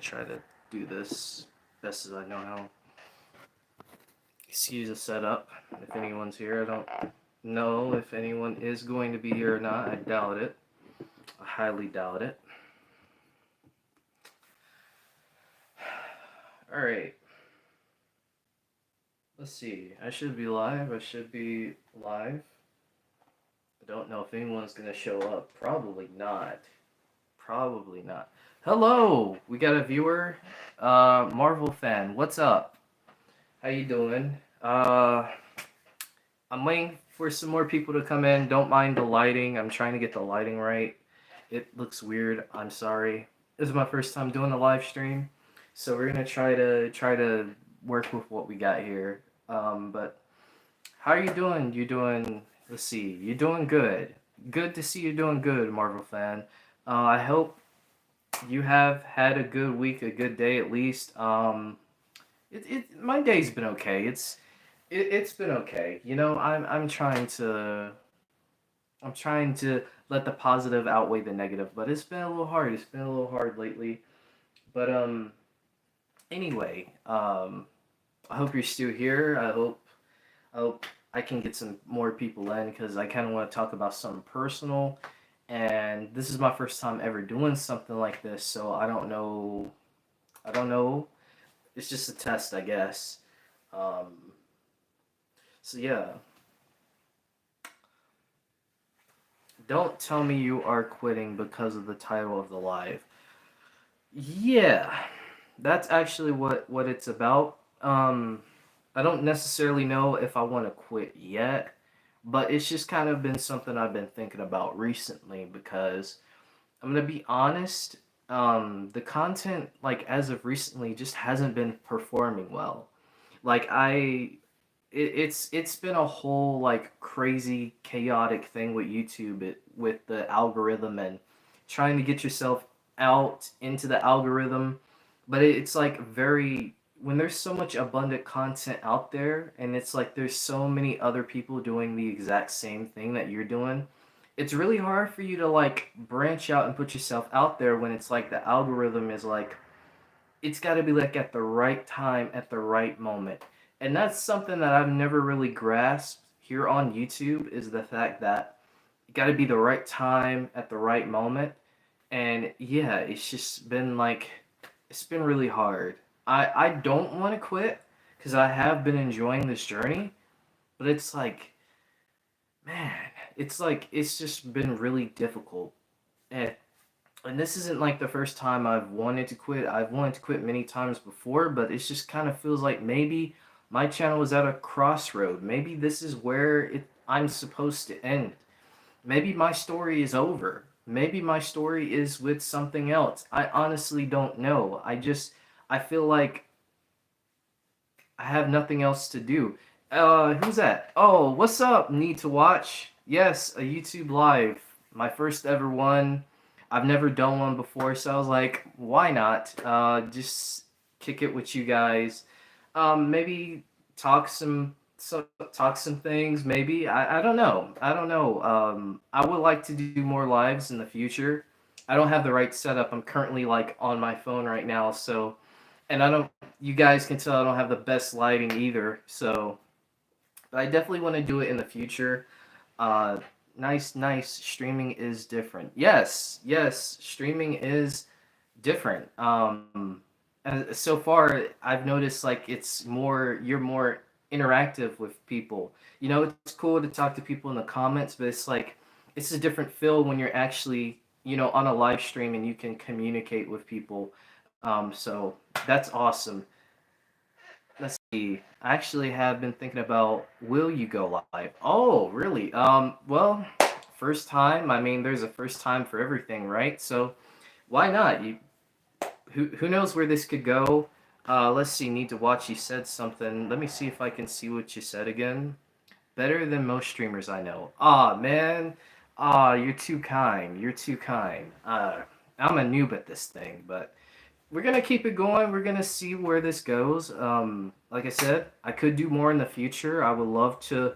try to do this best as I know how. Excuse the setup. If anyone's here, I don't know if anyone is going to be here or not. I doubt it. I highly doubt it. Alright. Let's see. I should be live. I should be live. I don't know if anyone's going to show up. Probably not. Probably not. Hello! We got a viewer. Marvel fan. What's up? How you doing? I'm waiting for some more people to come in. Don't mind the lighting. I'm trying to get the lighting right. It looks weird. I'm sorry. This is my first time doing a live stream, so we're gonna try to work with what we got here. But how are you doing? You doing? Let's see. You doing good. Good to see you doing good, Marvel fan. I hope you have had a good week, a good day at least. My day's been okay. It's been okay. I'm trying to let the positive outweigh the negative, but it's been a little hard. It's been a little hard lately. But anyway, I hope you're still here. I hope I can get some more people in because I kind of want to talk about something personal. And this is my first time ever doing something like this, so I don't know. I don't know. It's just a test, I guess. Um, so yeah, don't tell me you are quitting because of the title of the live. Yeah, that's actually what it's about. I don't necessarily know if I want to quit yet, but it's just kind of been something I've been thinking about recently because I'm gonna be honest. The content, like as of recently, just hasn't been performing well. Like it's been a whole like crazy chaotic thing with YouTube with the algorithm and trying to get yourself out into the algorithm, but it's like very when there's so much abundant content out there and it's like there's so many other people doing the exact same thing that you're doing, it's really hard for you to like branch out and put yourself out there when it's like the algorithm is like it's got to be like at the right time at the right moment. And that's something that I've never really grasped here on YouTube is the fact that it got to be the right time at the right moment. And yeah, it's just been like it's been really hard. I don't want to quit cuz I have been enjoying this journey, but it's like man, it's like it's just been really difficult. And and this isn't like the first time I've wanted to quit. I've wanted to quit many times before, but it just kind of feels like maybe my channel is at a crossroad. Maybe this is where I'm supposed to end. Maybe my story is over. Maybe my story is with something else. I honestly don't know. I feel like I have nothing else to do. Who's that? Oh, what's up? Need to watch? Yes, a YouTube live. My first ever one. I've never done one before, so I was like, why not? Just kick it with you guys. Maybe talk talk some things. Maybe I don't know. I don't know. I would like to do more lives in the future. I don't have the right setup. I'm currently like on my phone right now, so and I don't. You guys can tell I don't have the best lighting either. So, but I definitely want to do it in the future. Uh, nice. Streaming is different. Yes. Streaming is different. And so far, I've noticed like it's more. You're more interactive with people. You know, it's cool to talk to people in the comments, but it's like it's a different feel when you're actually on a live stream and you can communicate with people. So that's awesome. Let's see. I actually have been thinking about will you go live? Oh, really? Well, first time. I mean, there's a first time for everything, right? So why not? Who knows where this could go? Let's see. Need to watch. You said something. Let me see if I can see what you said again. Better than most streamers I know. Ah, man. Ah, you're too kind. You're too kind. I'm a noob at this thing, but we're gonna keep it going. We're gonna see where this goes. Like I said, I could do more in the future. I would love to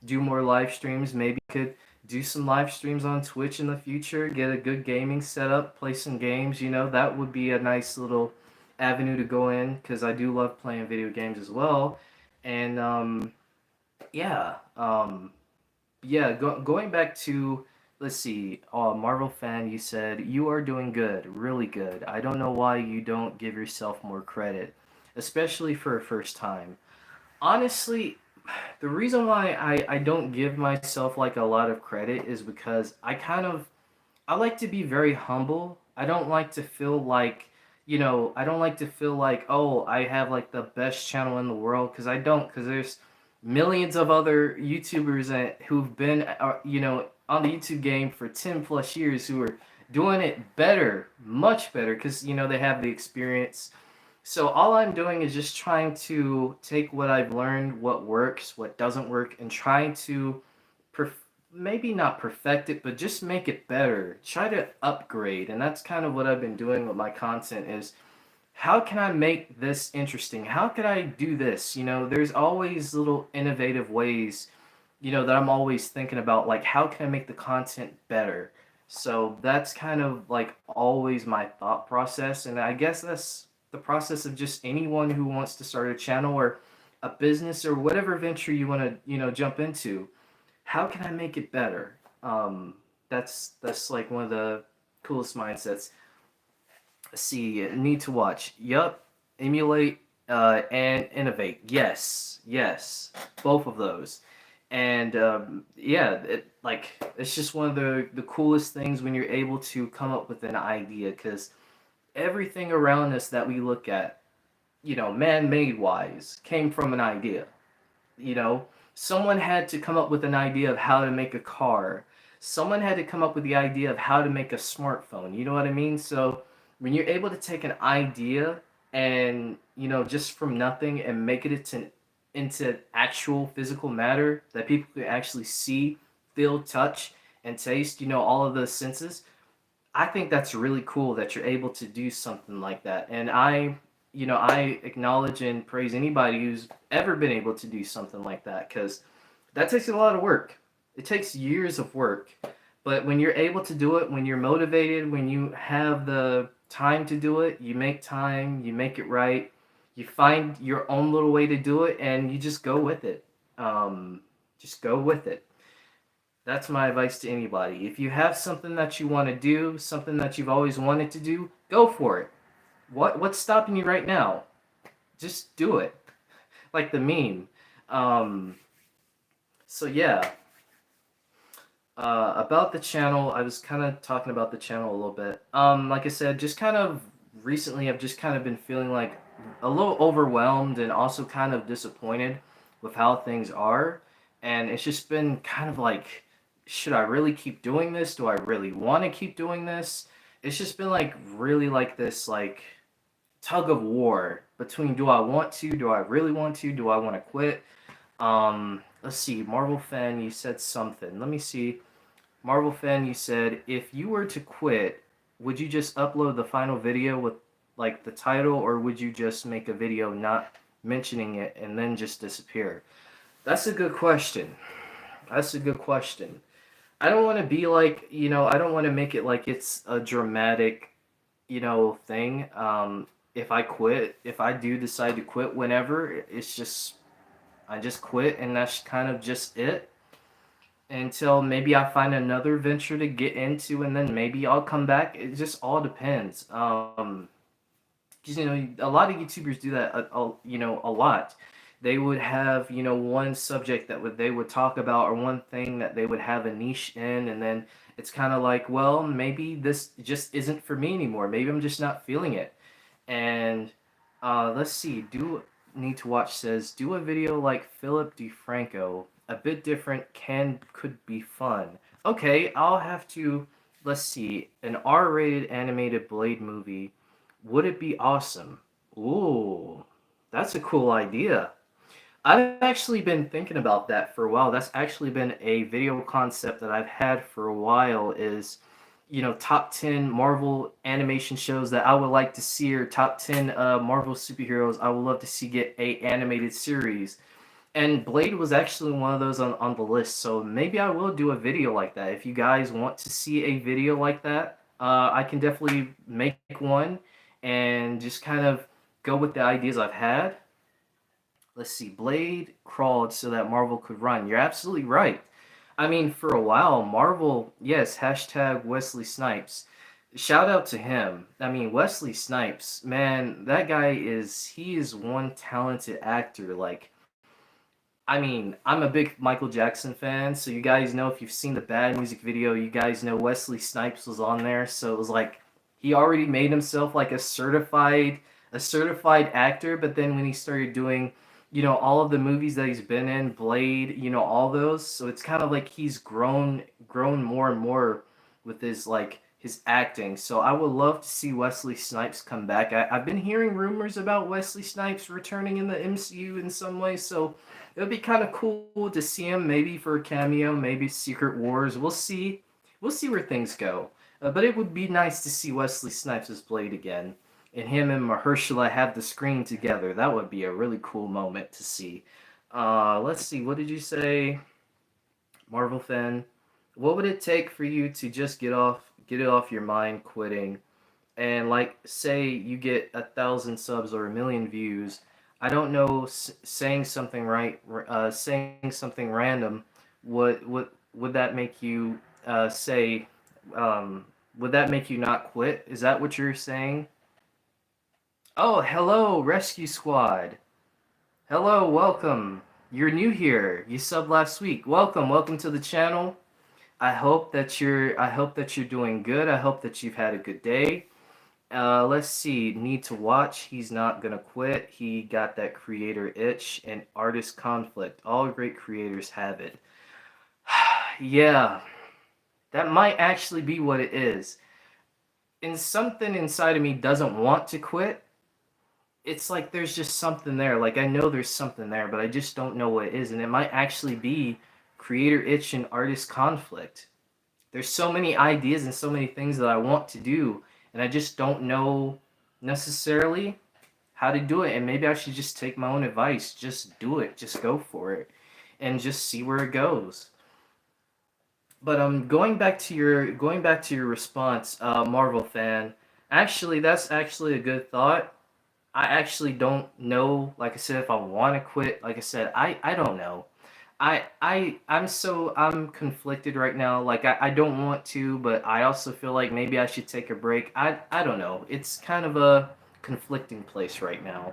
do more live streams. Maybe could do some live streams on Twitch in the future. Get a good gaming setup, play some games. That would be a nice little avenue to go in because I do love playing video games as well. And yeah, yeah. Going back to, let's see, Marvel fan, you said you are doing good, really good. I don't know why you don't give yourself more credit, especially for a first time. Honestly, the reason why I don't give myself like a lot of credit is because I like to be very humble. I don't like to feel like, I don't like to feel like, oh, I have like the best channel in the world because I don't, because there's millions of other YouTubers who've been, on the YouTube game for 10 plus years who are doing it better, much better, because, they have the experience. So all I'm doing is just trying to take what I've learned, what works, what doesn't work, and trying to maybe not perfect it, but just make it better. Try to upgrade, and that's kind of what I've been doing with my content is how can I make this interesting? How can I do this? There's always little innovative ways, that I'm always thinking about, like how can I make the content better? So that's kind of like always my thought process, and I guess that's the process of just anyone who wants to start a channel or a business or whatever venture you want to, jump into. How can I make it better? That's like one of the coolest mindsets. See, need to watch. Yup, emulate and innovate. Yes, yes, both of those. And yeah, it's just one of the coolest things when you're able to come up with an idea because everything around us that we look at, man-made wise, came from an idea. you know Someone had to come up with an idea of how to make a car. Someone had to come up with the idea of how to make a smartphone. You know what I mean? So when you're able to take an idea and, just from nothing and make it into actual physical matter that people can actually see, feel, touch, and taste, all of those senses, I think that's really cool that you're able to do something like that. And I acknowledge and praise anybody who's ever been able to do something like that because that takes a lot of work. It takes years of work. But when you're able to do it, when you're motivated, when you have the time to do it, you make time, you make it right, you find your own little way to do it, and you just go with it. Just go with it. That's my advice to anybody. If you have something that you want to do, something that you've always wanted to do, go for it. What's stopping you right now? Just do it. Like the meme. Um, so yeah, about the channel, I was kind of talking about the channel a little bit. Like I said, just kind of recently, I've just kind of been feeling like a little overwhelmed and also kind of disappointed with how things are. And it's just been kind of like, should I really keep doing this? Do I really want to keep doing this? It's just been like really like this like tug of war between do I want to, do I really want to, do I want to quit? Let's see, Marvel fan, you said something. Let me see. Marvel fan, you said if you were to quit, would you just upload the final video with like the title, or would you just make a video not mentioning it and then just disappear? That's a good question. That's a good question. I don't want to be like, I don't want to make it like it's a dramatic, thing. If I quit, if I do decide to quit whenever, it's just, I just quit and that's kind of just it until maybe I find another venture to get into and then maybe I'll come back. It just all depends. 'Cause, a lot of YouTubers do that, a lot. They would have, one subject that they would talk about or one thing that they would have a niche in, and then it's kind of like, well, maybe this just isn't for me anymore. Maybe I'm just not feeling it. And let's see, do need to watch says do a video like Philip DeFranco, a bit different, could be fun. Okay, I'll have to. Let's see, an R-rated animated Blade movie. Would it be awesome? Ooh, that's a cool idea. I've actually been thinking about that for a while. That's actually been a video concept that I've had for a while is, top 10 Marvel animation shows that I would like to see, or top 10 Marvel superheroes I would love to see get a animated series. And Blade was actually one of those on the list. So maybe I will do a video like that. If you guys want to see a video like that, I can definitely make one and just kind of go with the ideas I've had. Let's see, Blade crawled so that Marvel could run. You're absolutely right. I mean, for a while, Marvel, yes, hashtag Wesley Snipes. Shout out to him. I mean, Wesley Snipes, man, that guy he is one talented actor. Like, I mean, I'm a big Michael Jackson fan, so you guys know if you've seen the Bad music video, you guys know Wesley Snipes was on there. So it was like he already made himself like a certified actor, but then when he started doing, all of the movies that he's been in, Blade, all those, so it's kind of like he's grown more and more with his acting. So I would love to see Wesley Snipes come back. I've been hearing rumors about Wesley Snipes returning in the MCU in some way, so it would be kind of cool to see him maybe for a cameo, maybe Secret Wars. We'll see. We'll see where things go. But it would be nice to see Wesley Snipes as Blade again, and him and Mahershala have the screen together. That would be a really cool moment to see. Let's see. What did you say, Marvel fan? What would it take for you to just get it off your mind, quitting? And like, say you get 1,000 subs or 1,000,000 views. I don't know, saying something random. Would that make you say? Would that make you not quit? Is that what you're saying? Oh, hello, Rescue Squad. Hello, welcome. You're new here. You subbed last week. Welcome to the channel. I hope that you're doing good. I hope that you've had a good day. Let's see. Need to watch. He's not gonna quit. He got that creator itch and artist conflict. All great creators have it. Yeah, that might actually be what it is. And something inside of me doesn't want to quit. It's like there's just something there. Like I know there's something there, but I just don't know what it is. And it might actually be creator itch and artist conflict. There's so many ideas and so many things that I want to do, and I just don't know necessarily how to do it. And maybe I should just take my own advice. Just do it. Just go for it, and just see where it goes. But going back to your response, Marvel fan. Actually, that's actually a good thought. I actually don't know. Like I said, if I want to quit, like I said, I don't know. I'm conflicted right now. Like I don't want to, but I also feel like maybe I should take a break. I don't know. It's kind of a conflicting place right now.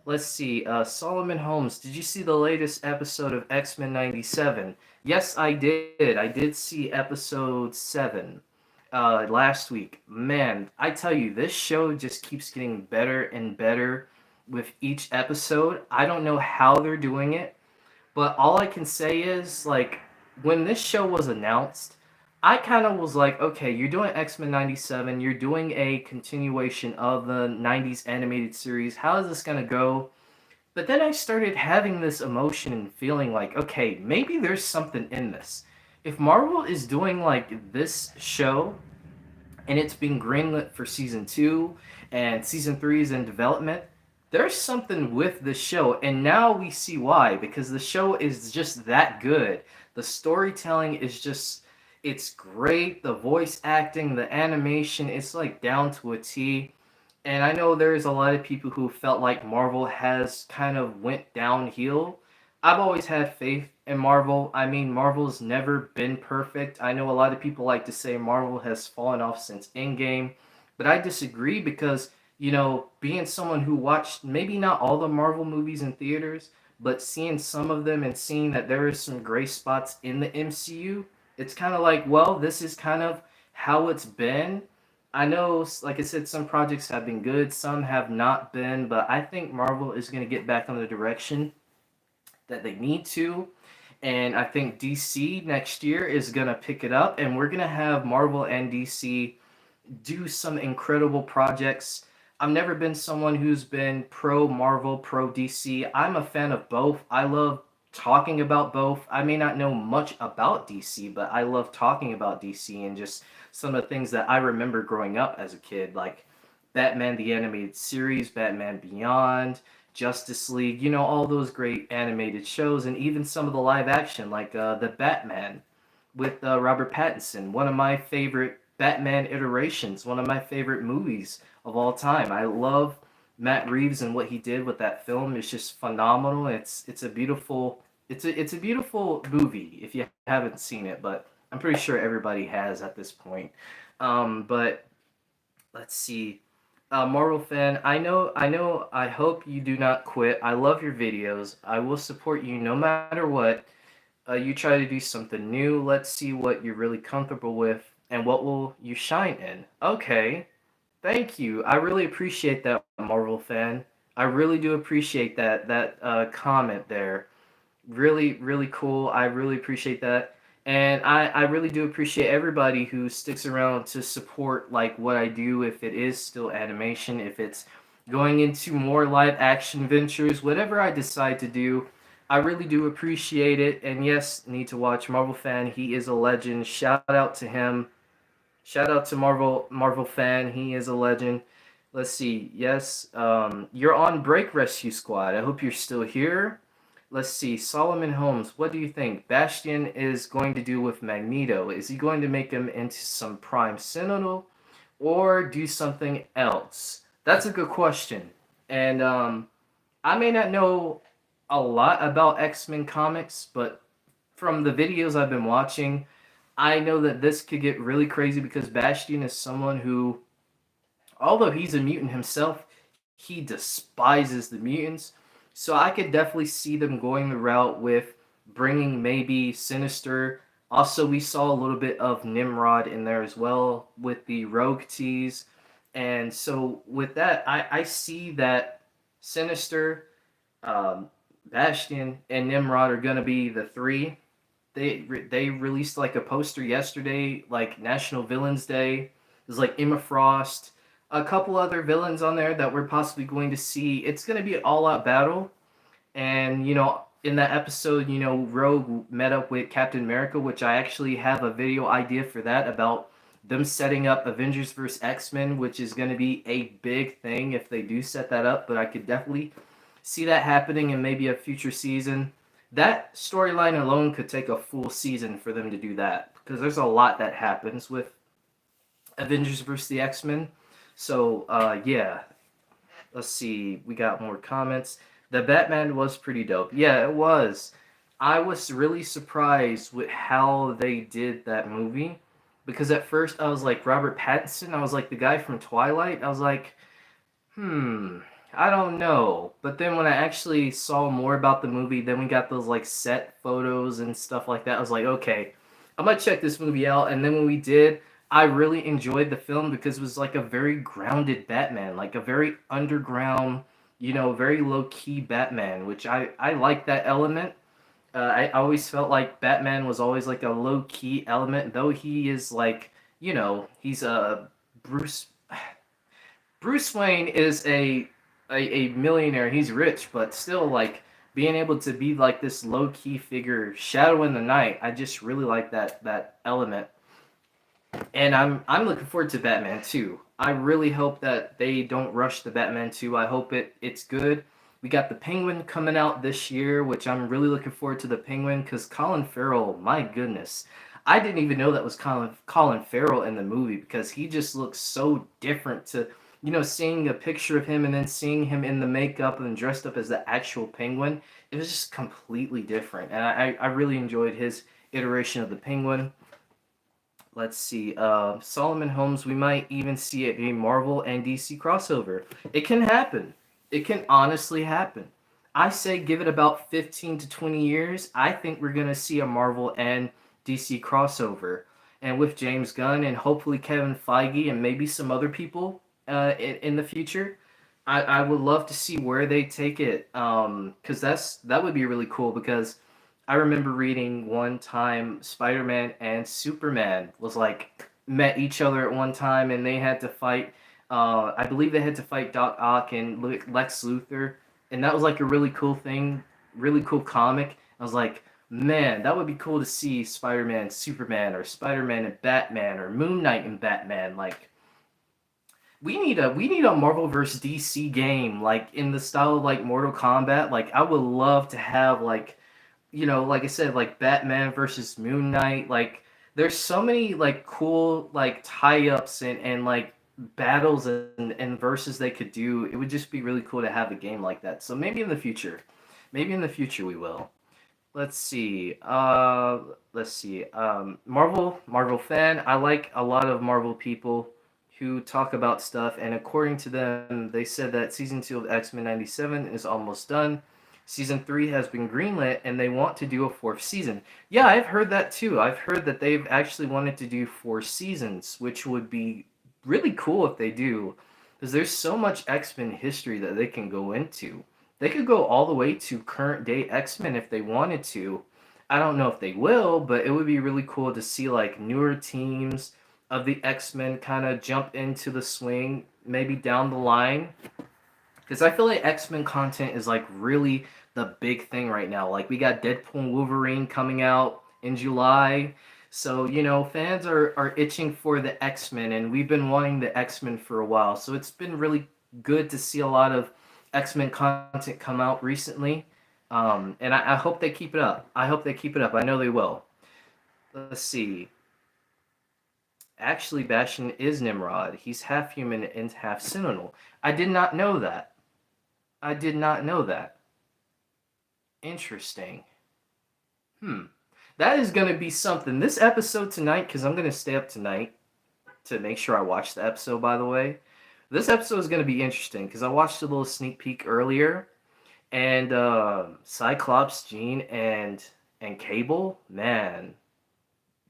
Let's see. Solomon Holmes, did you see the latest episode of X-Men 97? Yes, I did. I did see episode 7 last week. Man, I tell you, this show just keeps getting better and better with each episode. I don't know how they're doing it, but all I can say is, like, when this show was announced, I kind of was like, okay, you're doing X-Men 97, you're doing a continuation of the 90s animated series. How is this going to go? But then I started having this emotion and feeling like, okay, maybe there's something in this. If Marvel is doing like this show and it's been greenlit for season 2 and season 3 is in development, there's something with the show, and now we see why, because the show is just that good. The storytelling is just, it's great. The voice acting, the animation, it's like down to a T. And I know there's a lot of people who felt like Marvel has kind of went downhill. I've always had faith in Marvel. I mean, Marvel's never been perfect. I know a lot of people like to say Marvel has fallen off since Endgame, but I disagree because, being someone who watched maybe not all the Marvel movies in theaters, but seeing some of them and seeing that there is some gray spots in the MCU, it's kind of like, well, this is kind of how it's been. I know, like I said, some projects have been good, some have not been, but I think Marvel is going to get back on the direction that they need to. And I think DC next year is going to pick it up, and we're going to have Marvel and DC do some incredible projects. I've never been someone who's been pro Marvel, pro DC. I'm a fan of both. I love talking about both. I may not know much about DC, but I love talking about DC and just some of the things that I remember growing up as a kid, like Batman the Animated Series, Batman Beyond, Justice League, all those great animated shows, and even some of the live action, like The Batman with Robert Pattinson. One of my favorite. Batman iterations, one of my favorite movies of all time. I love Matt Reeves and what he did with that film. It's just phenomenal. It's a beautiful it's a beautiful movie if you haven't seen it, but I'm pretty sure everybody has at this point. But let's see. Marvel fan, I know, I hope you do not quit. I love your videos. I will support you no matter what. You try to do something new. Let's see what you're really comfortable with and what will you shine in. Okay, thank you. I really appreciate that, Marvel fan. I really do appreciate that comment there. Really, really cool. I really appreciate that. And I really do appreciate everybody who sticks around to support like what I do, if it is still animation, if it's going into more live action ventures, whatever I decide to do. I really do appreciate it. And yes, need to watch Marvel fan. He is a legend. Shout out to him. Shout out to Marvel fan. He is a legend. Let's see. Yes, you're on Break Rescue Squad. I hope you're still here. Let's see. Solomon Holmes, what do you think Bastion is going to do with Magneto? Is he going to make him into some Prime Sentinel or do something else? That's a good question. And I may not know a lot about X-Men comics, but from the videos I've been watching, I know that this could get really crazy because Bastion is someone who, although he's a mutant himself, he despises the mutants. So I could definitely see them going the route with bringing maybe Sinister. Also, we saw a little bit of Nimrod in there as well with the Rogue tease. And so with that, I see that Sinister, um, Bastion, and Nimrod are gonna be the three. They released like a poster yesterday, like National Villains Day. There's like Emma Frost, a couple other villains on there that we're possibly going to see. It's going to be an all-out battle, and in that episode, Rogue met up with Captain America, which I actually have a video idea for that about them setting up Avengers vs X-Men, which is going to be a big thing if they do set that up. But I could definitely see that happening in maybe a future season. That storyline alone could take a full season for them to do that because there's a lot that happens with Avengers vs. the X-Men. So, yeah. Let's see. We got more comments. The Batman was pretty dope. Yeah, it was. I was really surprised with how they did that movie because at first I was like Robert Pattinson. I was like the guy from Twilight. I was like, hmm, I don't know. But then when I actually saw more about the movie, then we got those like set photos and stuff like that. I was like, okay, I'm gonna check this movie out. And then when we did, I really enjoyed the film because it was like a very grounded Batman, like a very underground, very low key Batman, which I like that element. I always felt like Batman was always like a low key element, though he is like, he's a Bruce Bruce Wayne is a millionaire. He's rich, but still like being able to be like this low key figure, shadow in the night. I just really like that element, and I'm looking forward to Batman 2. I really hope that they don't rush the Batman 2. I hope it's good. We got the Penguin coming out this year, which I'm really looking forward to the Penguin because Colin Farrell, my goodness. I didn't even know that was Colin Farrell in the movie because he just looks so different to, seeing a picture of him and then seeing him in the makeup and dressed up as the actual Penguin. It was just completely different. And I really enjoyed his iteration of the Penguin. Let's see. Solomon Holmes, we might even see a Marvel and DC crossover. It can happen. It can honestly happen. I say give it about 15 to 20 years. I think we're going to see a Marvel and DC crossover. And with James Gunn and hopefully Kevin Feige and maybe some other people in the future, I would love to see where they take it. Because that would be really cool because I remember reading one time Spider-Man and Superman was like met each other at one time and they had to fight. I believe they had to fight Doc Ock and Lex Luthor, and that was like a really cool thing, really cool comic. I was like, man, that would be cool to see Spider-Man, Superman, or Spider-Man and Batman, or Moon Knight and Batman. Like, we need a Marvel vs DC game, like in the style of like Mortal Kombat. Like, I would love to have like, like I said, like Batman versus Moon Knight. Like there's so many like cool like tie-ups and like battles and verses they could do. It would just be really cool to have a game like that. So maybe in the future, maybe in the future we will. Let's see. Let's see. Marvel fan. I like a lot of Marvel people who talk about stuff, and according to them, they said that season 2 of X-Men '97 is almost done. Season 3 has been greenlit, and they want to do a fourth season. Yeah, I've heard that too. I've heard that they've actually wanted to do 4 seasons, which would be really cool if they do, because there's so much X-Men history that they can go into. They could go all the way to current day X-Men if they wanted to. I don't know if they will, but it would be really cool to see like newer teams of the X-Men kind of jump into the swing maybe down the line, because I feel like X-Men content is like really the big thing right now. Like we got Deadpool and Wolverine coming out in July. So, fans are itching for the X-Men, and we've been wanting the X-Men for a while. So it's been really good to see a lot of X-Men content come out recently. And I hope they keep it up. I hope they keep it up. I know they will. Let's see. Actually, Bastion is Nimrod. He's half human and half Sentinel. I did not know that. I did not know that. Interesting. Hmm. That is going to be something. This episode tonight, because I'm going to stay up tonight to make sure I watch the episode, by the way. This episode is going to be interesting because I watched a little sneak peek earlier, and Cyclops, Jean, and Cable, man,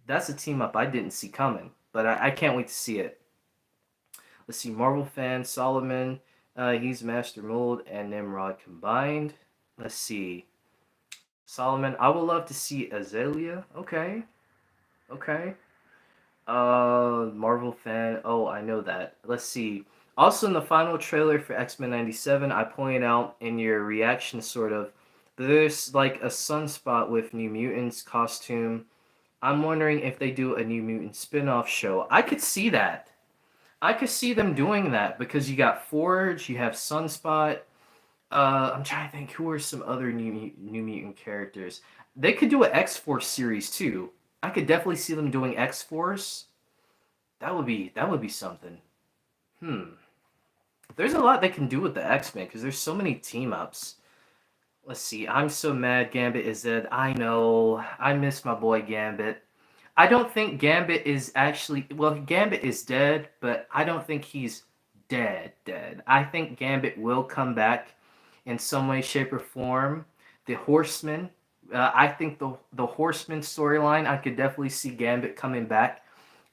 that's a team up I didn't see coming, but I can't wait to see it. Let's see, Marvel fan Solomon, he's Master Mold and Nimrod combined. Let's see, Solomon, I would love to see Azalea. Okay, okay. Marvel fan. Oh, I know that. Let's see. Also, in the final trailer for X-Men '97, I pointed out in your reaction, sort of, there's like a sunspot with New Mutants costume. I'm wondering if they do a New Mutant spin-off show. I could see that. I could see them doing that because you got Forge, you have Sunspot. I'm trying to think who are some other New Mutant characters. They could do an X-Force series too. I could definitely see them doing X-Force. That would be something. Hmm. There's a lot they can do with the X-Men because there's so many team ups. Let's see. I'm so mad Gambit is dead. I know. I miss my boy Gambit. I don't think Gambit is actually, well, Gambit is dead, but I don't think he's dead. I think Gambit will come back in some way, shape, or form. The Horseman. I think the Horseman storyline. I could definitely see Gambit coming back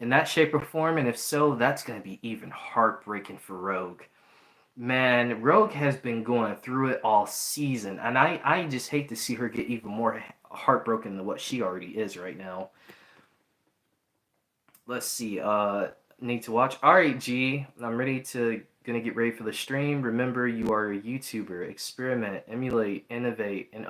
in that shape or form, and if so, that's going to be even heartbreaking for Rogue. Man, Rogue has been going through it all season, and I just hate to see her get even more heartbroken than what she already is right now. Let's see. Need to watch. All right, G. I'm ready to gonna get ready for the stream. Remember, you are a YouTuber. Experiment, emulate, innovate, and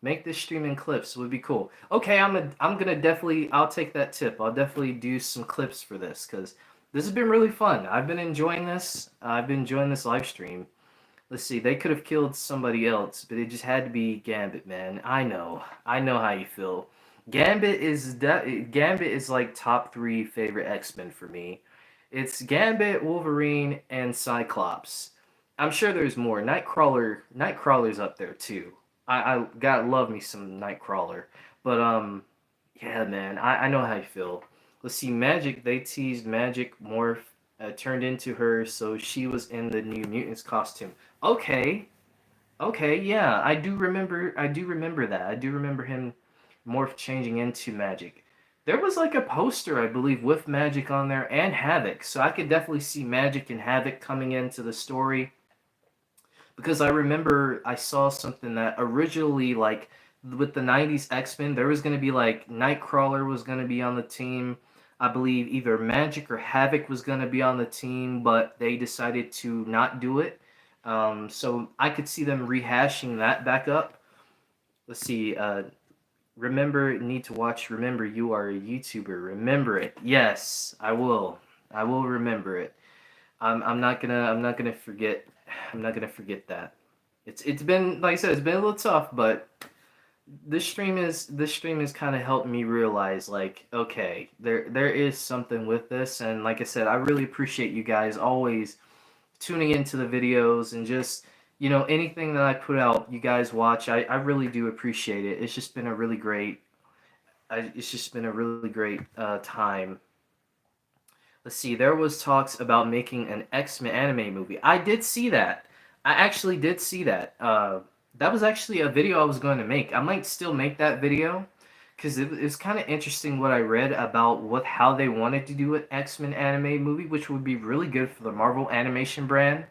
make this stream in clips. It would be cool. Okay, I'm gonna definitely. I'll take that tip. I'll definitely do some clips for this because this has been really fun. I've been enjoying this. I've been enjoying this live stream. Let's see. They could have killed somebody else, but it just had to be Gambit, man. I know. I know how you feel. Gambit is like top 3 favorite X-Men for me. It's Gambit, Wolverine, and Cyclops. I'm sure there's more. Nightcrawler's up there too. I gotta love me some Nightcrawler. But yeah, man, I know how you feel. Let's see, Magic. They teased Magic morph turned into her, so she was in the New Mutants costume. Okay, okay, yeah, I do remember. I do remember that. I do remember him morph changing into Magic. There was like a poster, I believe, with Magic on there and Havoc, so I could definitely see Magic and Havoc coming into the story because I remember I saw something that originally, like with the '90s X-Men, there was going to be like Nightcrawler was going to be on the team. I believe either Magic or Havoc was going to be on the team, but they decided to not do it. So I could see them rehashing that back up. Let's see. Remember, need to watch. Remember, you are a YouTuber. Remember it. Yes, I will. I will remember it. I'm not gonna. I'm not gonna forget. I'm not gonna forget that. It's been, like I said, it's been a little tough, but this stream is kind of helped me realize, like, okay, there is something with this. And like I said, I really appreciate you guys always tuning into the videos, and just, anything that I put out, you guys watch. I really do appreciate it. It's just been a really great time. Let's see. There was talks about making an X-Men anime movie. I did see that. I actually did see that. That was actually a video I was going to make. I might still make that video because it's kind of interesting what I read about how they wanted to do an X-Men anime movie, which would be really good for the Marvel animation brand,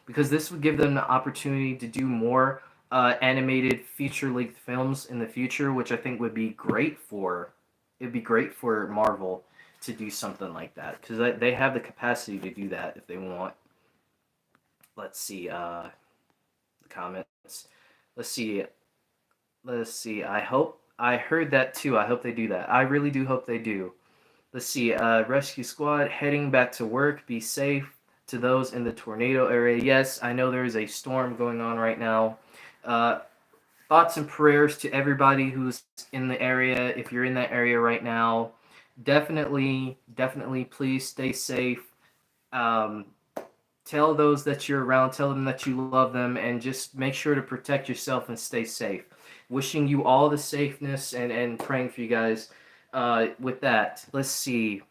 because this would give them the opportunity to do more animated feature-length films in the future, which I think would be great for Marvel to do something like that, because they have the capacity to do that if they want. Let's see the comments. Let's see. Let's see. I heard that too. I hope they do that. I really do hope they do. Let's see. Rescue squad heading back to work. Be safe to those in the tornado area. Yes, I know there is a storm going on right now. Uh, Thoughts and prayers to everybody who's in the area. If you're in that area right now, definitely, please stay safe. Um, Tell those that you're around, tell them that you love them, and just make sure to protect yourself and stay safe. Wishing you all the safeness, and praying for you guys. With that, let's see.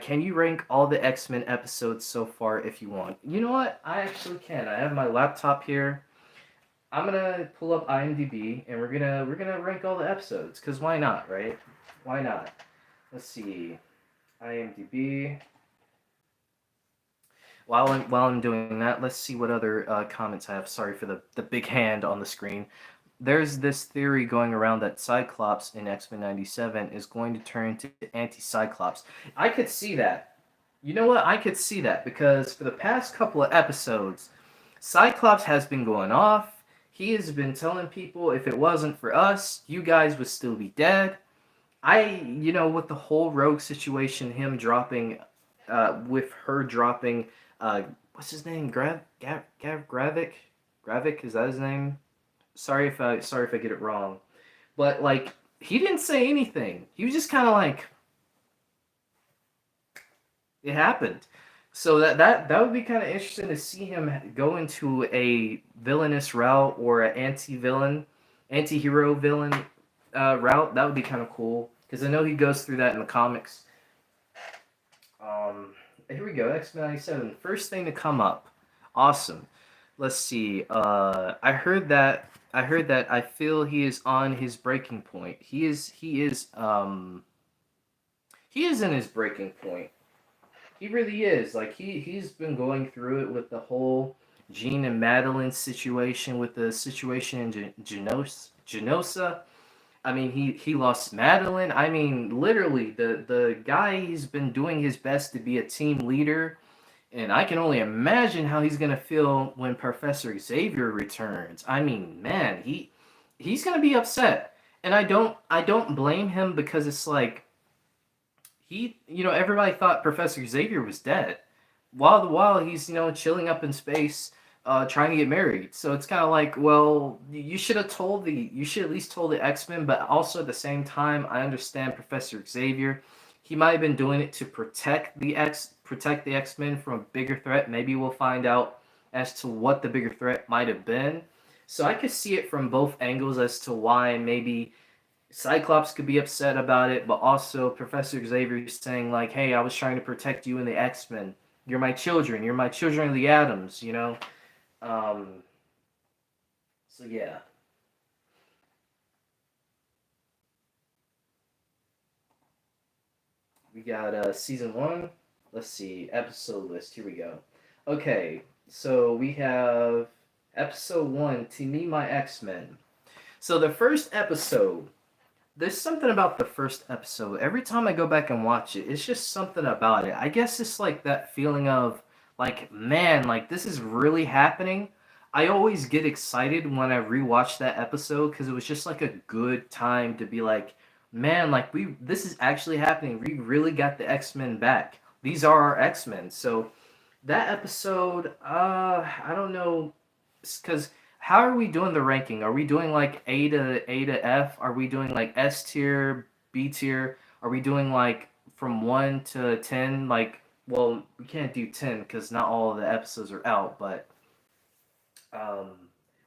Can you rank all the X-Men episodes so far if you want? You know what? I actually can. I have my laptop here. I'm gonna pull up IMDb, and we're gonna rank all the episodes, cause why not, right? Why not? Let's see. IMDb. While I'm doing that, let's see what other comments I have. Sorry for the big hand on the screen. There's this theory going around that Cyclops in X-Men 97 is going to turn into anti-Cyclops. I could see that. You know what? I could see that, because for the past couple of episodes, Cyclops has been going off. He has been telling people, if it wasn't for us, you guys would still be dead. With the whole Rogue situation, him dropping, with her dropping, uh, what's his name? Gravik? Gravik, is that his name? Sorry if I get it wrong. But like, he didn't say anything. He was just kind of like, it happened. So that would be kind of interesting to see him go into a villainous route, or an anti-hero villain route. That would be kind of cool, because I know he goes through that in the comics. Um, Here we go. X-Men 97. First thing to come up. Awesome. Let's see. I heard that. I feel he is on his breaking point. He is in his breaking point. He really is. Like, he's been going through it with the whole Jean and Madeline situation, with the situation in Genosa. I mean, he lost Madeline. I mean, literally, the guy, he's been doing his best to be a team leader, and I can only imagine how he's gonna feel when Professor Xavier returns. I mean, man, he's gonna be upset, and I don't blame him, because it's like, everybody thought Professor Xavier was dead, while he's, chilling up in space, trying to get married. So it's kind of like, well, you should at least told the X-Men, but also at the same time, I understand Professor Xavier. He might have been doing it to protect the X-Men from a bigger threat. Maybe we'll find out as to what the bigger threat might have been. So I could see it from both angles as to why maybe Cyclops could be upset about it, but also Professor Xavier saying, like, "Hey, I was trying to protect you and the X-Men. You're my children. You're my children of the atoms." Um, so yeah, we got season one. Let's see, episode list. Here we go. Okay, so we have episode one. To Me, My X-Men. So the first episode, there's something about the first episode. Every time I go back and watch it, it's just something about it. I guess it's like that feeling of, like, man, like, this is really happening. I always get excited when I rewatch that episode, because it was just like a good time to be like, man, like, this is actually happening. We really got the X-Men back. These are our X-Men. So that episode, I don't know, because how are we doing the ranking? Are we doing like A to F? Are we doing like S tier, B tier? Are we doing like from 1 to 10? Like, well, we can't do 10 because not all of the episodes are out, but um,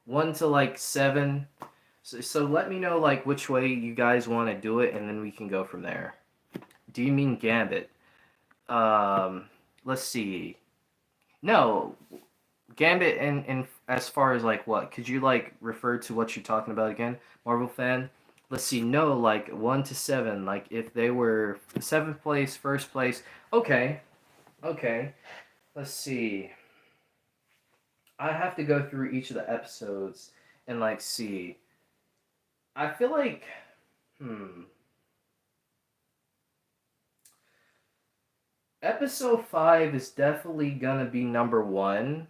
1 to like 7. So let me know like which way you guys want to do it, and then we can go from there. Do you mean Gambit? Um, let's see. No, Gambit and as far as like what? Could you like refer to what you're talking about again? Marvel fan? Let's see. No, like 1 to 7. Like if they were seventh place, first place. Okay. Okay. Let's see. I have to go through each of the episodes and like see. I feel like episode 5 is definitely gonna be number 1.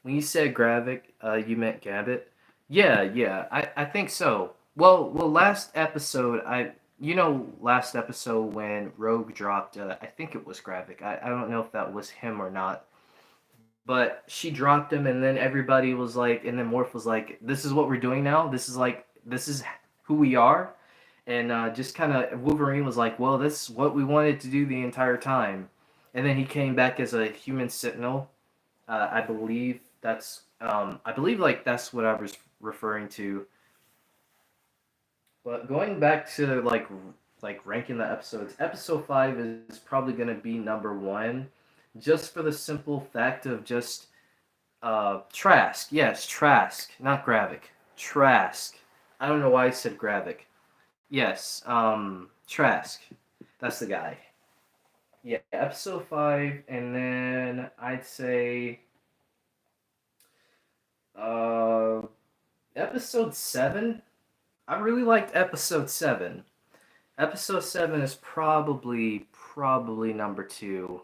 When you said Gravik, you meant Gambit. Yeah, yeah, I think so. Well, last episode, last episode when Rogue dropped, I think it was Gravik. I don't know if that was him or not, but she dropped him, and then everybody was like, and then Morph was like, "This is what we're doing now. This is who we are," and just kind of Wolverine was like, "Well, this is what we wanted to do the entire time," and then he came back as a human Sentinel. I believe like that's what I was referring to. But going back to like ranking the episodes, episode 5 is probably gonna be number 1, just for the simple fact of just Trask. Yes, Trask, not Gravik. Trask. I don't know why I said Gravik. Yes, Trask. That's the guy. Yeah, episode 5, and then I'd say uh episode 7. I really liked episode 7. Episode 7 is probably number 2.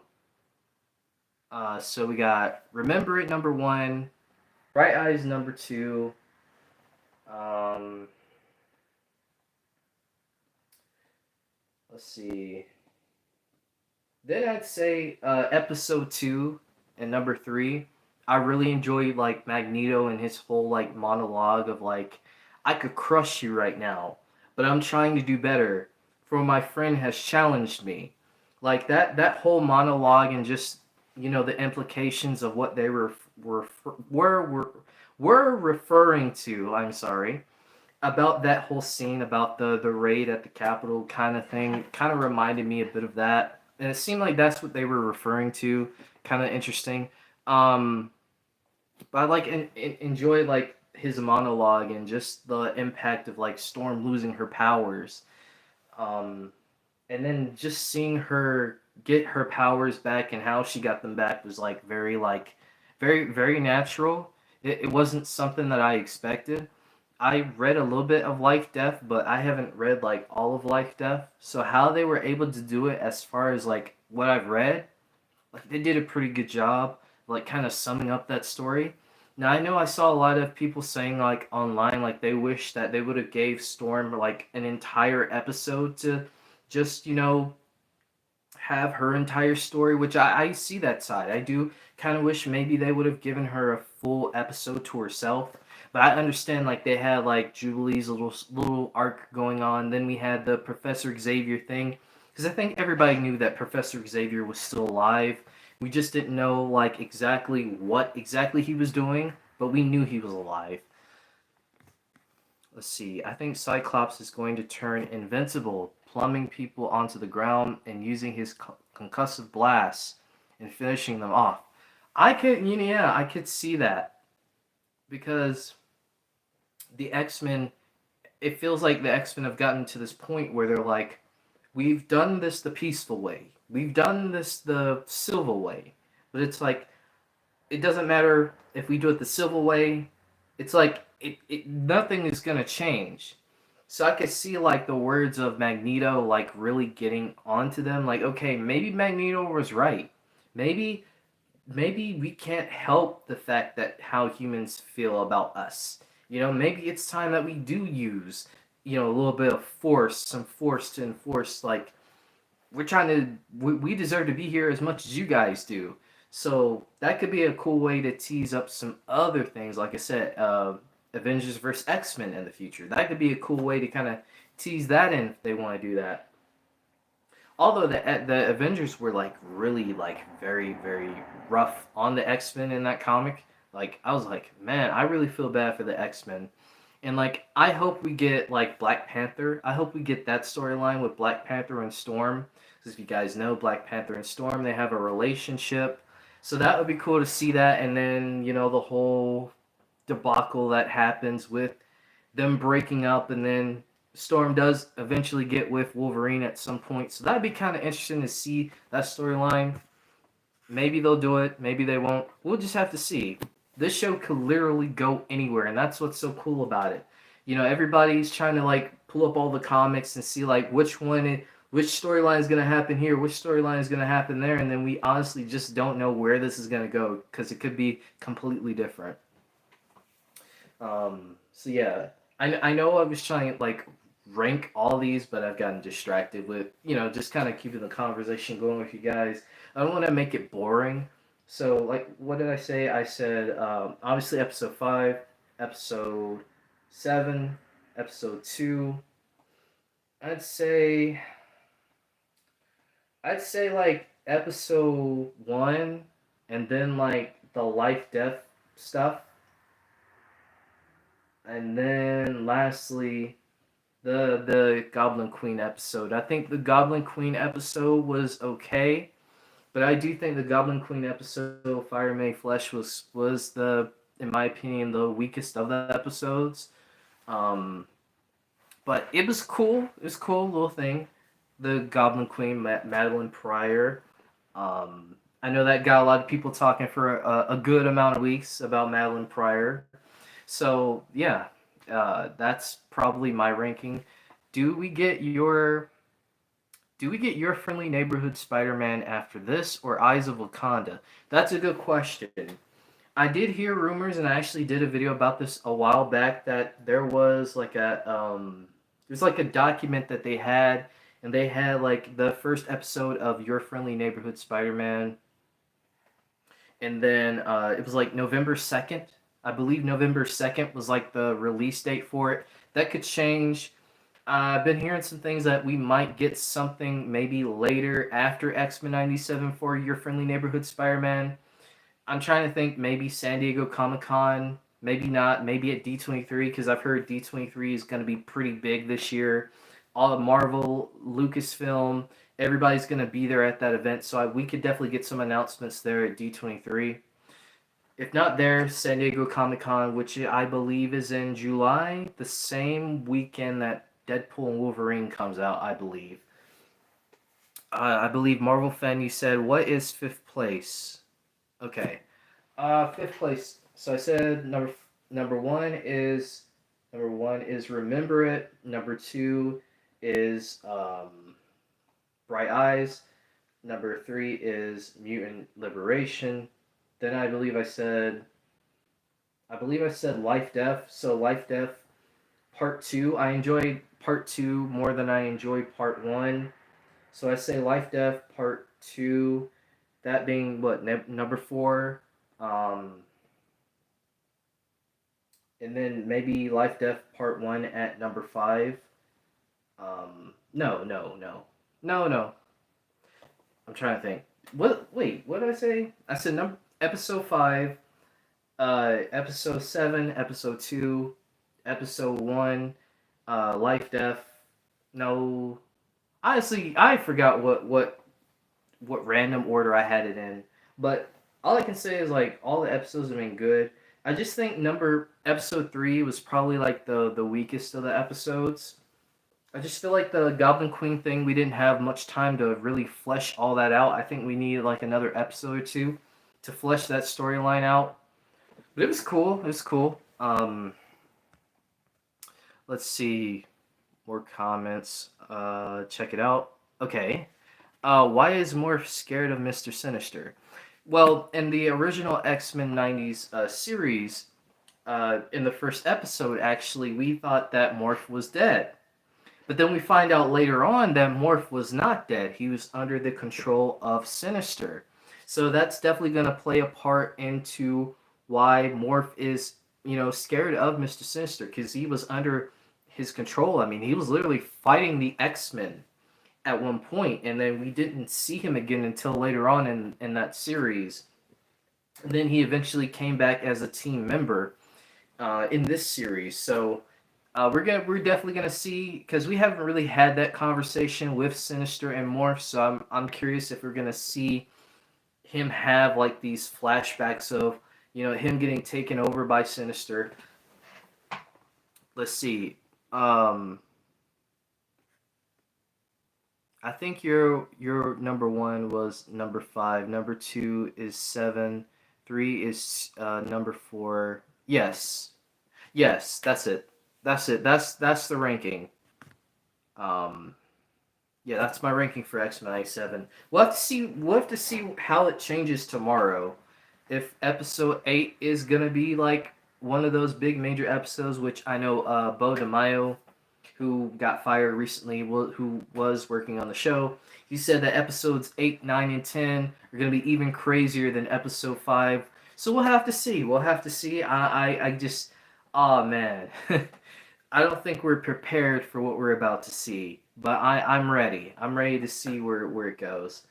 So we got Remember It number 1, Bright Eyes number 2. Um, let's see. Then I'd say episode 2 and number 3. I really enjoyed like Magneto and his whole like monologue of like, I could crush you right now, but I'm trying to do better. For my friend has challenged me. Like that whole monologue and just the implications of what they were were were, were referring to. I'm sorry about that whole scene about the raid at the Capitol kind of thing. Kind of reminded me a bit of that, and it seemed like that's what they were referring to. Kind of interesting. Um, but I like enjoy like his monologue and just the impact of like Storm losing her powers. Um, and then just seeing her get her powers back and how she got them back was very natural. It wasn't something that I expected. I read a little bit of Life Death, but I haven't read like all of Life Death. So how they were able to do it as far as like what I've read, like they did a pretty good job like kind of summing up that story. Now I know I saw a lot of people saying like online like they wish that they would have gave Storm like an entire episode to just have her entire story, which I see that side. I do kind of wish maybe they would have given her a full episode to herself. But I understand like they had like Jubilee's little arc going on. Then we had the Professor Xavier thing, because I think everybody knew that Professor Xavier was still alive. We just didn't know like exactly what exactly he was doing, but we knew he was alive. Let's see. I think Cyclops is going to turn invincible, plumbing people onto the ground and using his concussive blasts and finishing them off. I could see that because the X-Men, it feels like the X-Men have gotten to this point where they're like, we've done this the peaceful way. We've done this the civil way. But it's like, it doesn't matter if we do it the civil way. It's like nothing is gonna change. So I could see like the words of Magneto like really getting onto them. Like, okay, maybe Magneto was right. Maybe we can't help the fact that how humans feel about us. Maybe it's time that we do use, a little bit of force, some force to enforce like we deserve to be here as much as you guys do. So that could be a cool way to tease up some other things. Like I said, Avengers versus X-Men in the future. That could be a cool way to kind of tease that in if they want to do that. Although the Avengers were like really like very rough on the X-Men in that comic. Like I was like, man, I really feel bad for the X-Men. And like I hope we get like Black Panther. I hope we get that storyline with Black Panther and Storm. Because if you guys know, Black Panther and Storm, they have a relationship. So that would be cool to see that. And then, the whole debacle that happens with them breaking up, and then Storm does eventually get with Wolverine at some point. So that'd be kind of interesting to see that storyline. Maybe they'll do it, maybe they won't. We'll just have to see. This show could literally go anywhere, and that's what's so cool about it. Everybody's trying to like pull up all the comics and see like which storyline is going to happen here, which storyline is going to happen there, and then we honestly just don't know where this is going to go because it could be completely different. So yeah, I know I was trying to like rank all these, but I've gotten distracted with just kind of keeping the conversation going with you guys. I don't want to make it boring. So like, what did I say? I said obviously episode 5, episode 7, episode 2. I'd say like episode 1, and then like the life death stuff. And then lastly, the Goblin Queen episode. I think the Goblin Queen episode was okay, but I do think the Goblin Queen episode, Fire May Flesh, was the, in my opinion, the weakest of the episodes. But it was cool. It was a cool little thing. The Goblin Queen, Madeline Pryor. I know that got a lot of people talking for a good amount of weeks about Madeline Pryor. So yeah, that's probably my ranking. Do we get your Friendly Neighborhood Spider-Man after this, or Eyes of Wakanda? That's a good question. I did hear rumors, and I actually did a video about this a while back, that there was like there's like a document that they had, and they had like the first episode of Your Friendly Neighborhood Spider-Man, and then it was like November 2nd. I believe November 2nd was like the release date for it. That could change. I've been hearing some things that we might get something maybe later after X-Men 97 for Your Friendly Neighborhood Spider-Man. I'm trying to think, maybe San Diego Comic-Con, maybe not, maybe at D23, because I've heard D23 is going to be pretty big this year. All the Marvel, Lucasfilm, everybody's going to be there at that event, so we could definitely get some announcements there at D23. If not there, San Diego Comic-Con, which I believe is in July, the same weekend that Deadpool and Wolverine comes out, I believe. I believe Marvel Fan, you said, what is 5th place? Okay. 5th place. So I said number one is Remember It. Number 2 is Bright Eyes. Number 3 is Mutant Liberation. Then I believe I said Life Death. So Life Death Part 2. I enjoyed Part 2 more than I enjoyed Part 1. So I say Life Death Part 2. That being what, number 4. And then maybe Life Death Part 1 at number 5. No. I'm trying to think. Wait, what did I say? I said episode 5, episode 7, episode 2, episode 1, Life Death. No. Honestly, I forgot what random order I had it in. But all I can say is like all the episodes have been good. I just think episode 3 was probably like the weakest of the episodes. I just feel like the Goblin Queen thing, we didn't have much time to really flesh all that out. I think we needed like another episode or two to flesh that storyline out. But it was cool. It was cool. Let's see. More comments. Check it out. Okay. Why is Morph scared of Mr. Sinister? Well, in the original X-Men 90s series, in the first episode, actually, we thought that Morph was dead. But then we find out later on that Morph was not dead. He was under the control of Sinister. So that's definitely going to play a part into why Morph is, scared of Mr. Sinister, because he was under his control. I mean, he was literally fighting the X-Men at one point, and then we didn't see him again until later on in that series. And then he eventually came back as a team member in this series. So we're definitely gonna see, because we haven't really had that conversation with Sinister and Morph. So I'm curious if we're gonna see him have like these flashbacks of him getting taken over by Sinister. Let's see. I think your number one was number 5. Number 2 is 7. 3 is number 4. Yes, yes, that's it. That's it. That's the ranking. Um, yeah, that's my ranking for X-Men 97. We'll have to see. We'll have to see how it changes tomorrow. If episode 8 is gonna be like one of those big major episodes, which I know Bo DeMaio, who got fired recently, who was working on the show, he said that episodes 8, 9, and 10 are going to be even crazier than episode 5. So we'll have to see. We'll have to see. I just, oh man. I don't think we're prepared for what we're about to see. But I'm ready. I'm ready to see where it goes.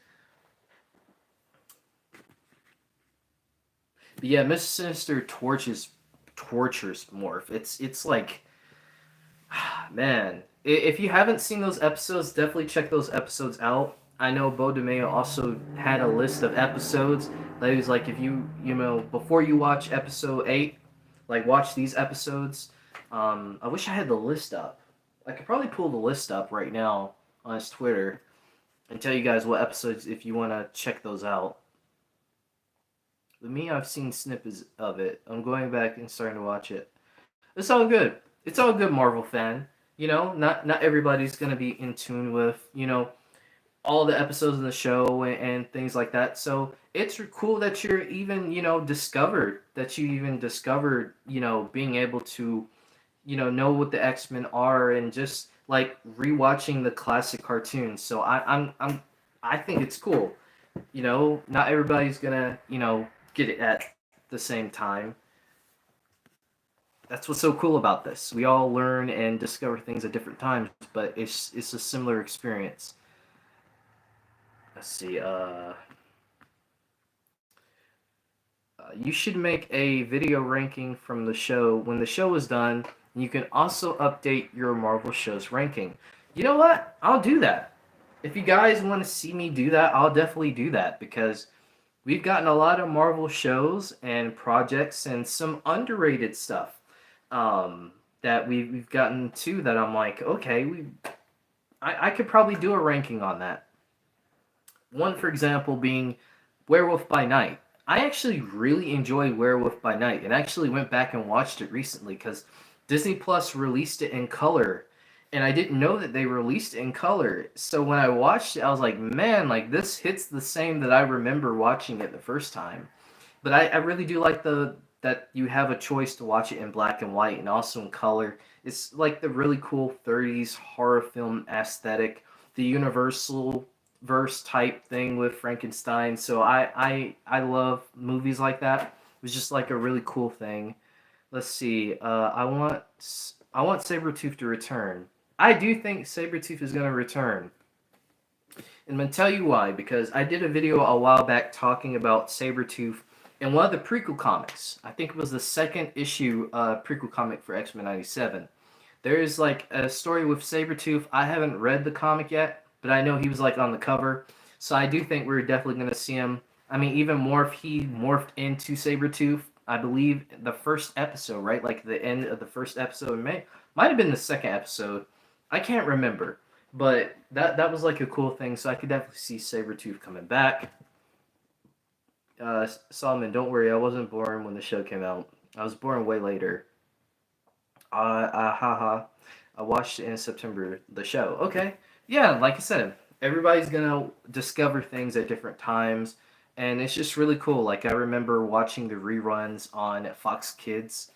But yeah, Mr. Sinister tortures Morph. It's like, man, if you haven't seen those episodes, definitely check those episodes out. I know Bo DeMayo also had a list of episodes that he was like, if before you watch episode 8, like watch these episodes. I wish I had the list up. I could probably pull the list up right now on his Twitter and tell you guys what episodes if you want to check those out. With me, I've seen snippets of it. I'm going back and starting to watch it. It's all good. It's all good, Marvel fan. Not everybody's gonna be in tune with all the episodes in the show and things like that. So it's cool that you're even discovered being able to know what the X-Men are, and just like rewatching the classic cartoons. So I think it's cool. Not everybody's gonna get it at the same time. That's what's so cool about this. We all learn and discover things at different times, but it's a similar experience. Let's see. You should make a video ranking from the show when the show is done. You can also update your Marvel shows ranking. You know what? I'll do that. If you guys want to see me do that, I'll definitely do that, because we've gotten a lot of Marvel shows and projects and some underrated stuff that we've gotten to that I'm like, okay, I could probably do a ranking on that. One, for example, being Werewolf by Night. I actually really enjoy Werewolf by Night, and actually went back and watched it recently because Disney Plus released it in color, and I didn't know that they released it in color. So when I watched it, I was like, man, like this hits the same that I remember watching it the first time. But I really do like that you have a choice to watch it in black and white and also in color. It's like the really cool 30s horror film aesthetic, the Universal verse type thing with Frankenstein. So I love movies like that. It was just like a really cool thing. Let's see. I want Sabretooth to return. I do think Sabretooth is going to return. And I'm going to tell you why, because I did a video a while back talking about Sabretooth in one of the prequel comics. I think it was the second issue prequel comic for X-Men 97. There is like a story with Sabretooth. I haven't read the comic yet, but I know he was like on the cover. So I do think we're definitely going to see him. I mean, even he morphed into Sabretooth, I believe, the first episode, right? Like the end of the first episode might have been the second episode. I can't remember. But that was like a cool thing, so I could definitely see Sabretooth coming back. Solomon, don't worry, I wasn't born when the show came out. I was born way later. Haha. I watched it in September, the show. Okay. Yeah, like I said, everybody's gonna discover things at different times, and it's just really cool. Like, I remember watching the reruns on Fox Kids.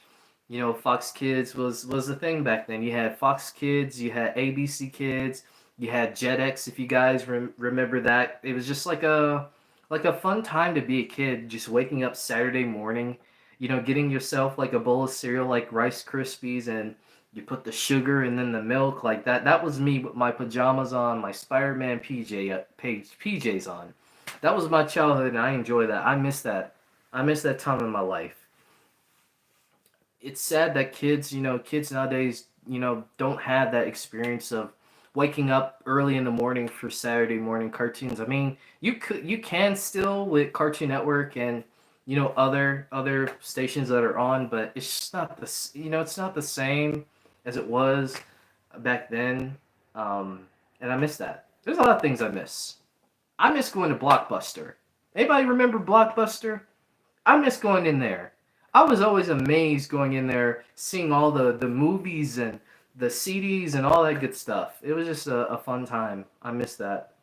Fox Kids was the thing back then. You had Fox Kids, you had ABC Kids, you had Jetix, if you guys remember that. It was just like a like a fun time to be a kid, just waking up Saturday morning, getting yourself like a bowl of cereal like Rice Krispies, and you put the sugar and then the milk like that. That was me with my pajamas on, my Spider-Man PJs on. That was my childhood, and I enjoy that. I miss that. I miss that time in my life. It's sad that kids nowadays, don't have that experience of waking up early in the morning for Saturday morning cartoons. I mean, you can still with Cartoon Network and other stations that are on, but it's just not it's not the same as it was back then. Um, and I miss that. There's a lot of things I miss. I miss going to Blockbuster. Anybody remember Blockbuster? I miss going in there. I was always amazed going in there, seeing all the movies and the CDs and all that good stuff. It was just a fun time. I miss that.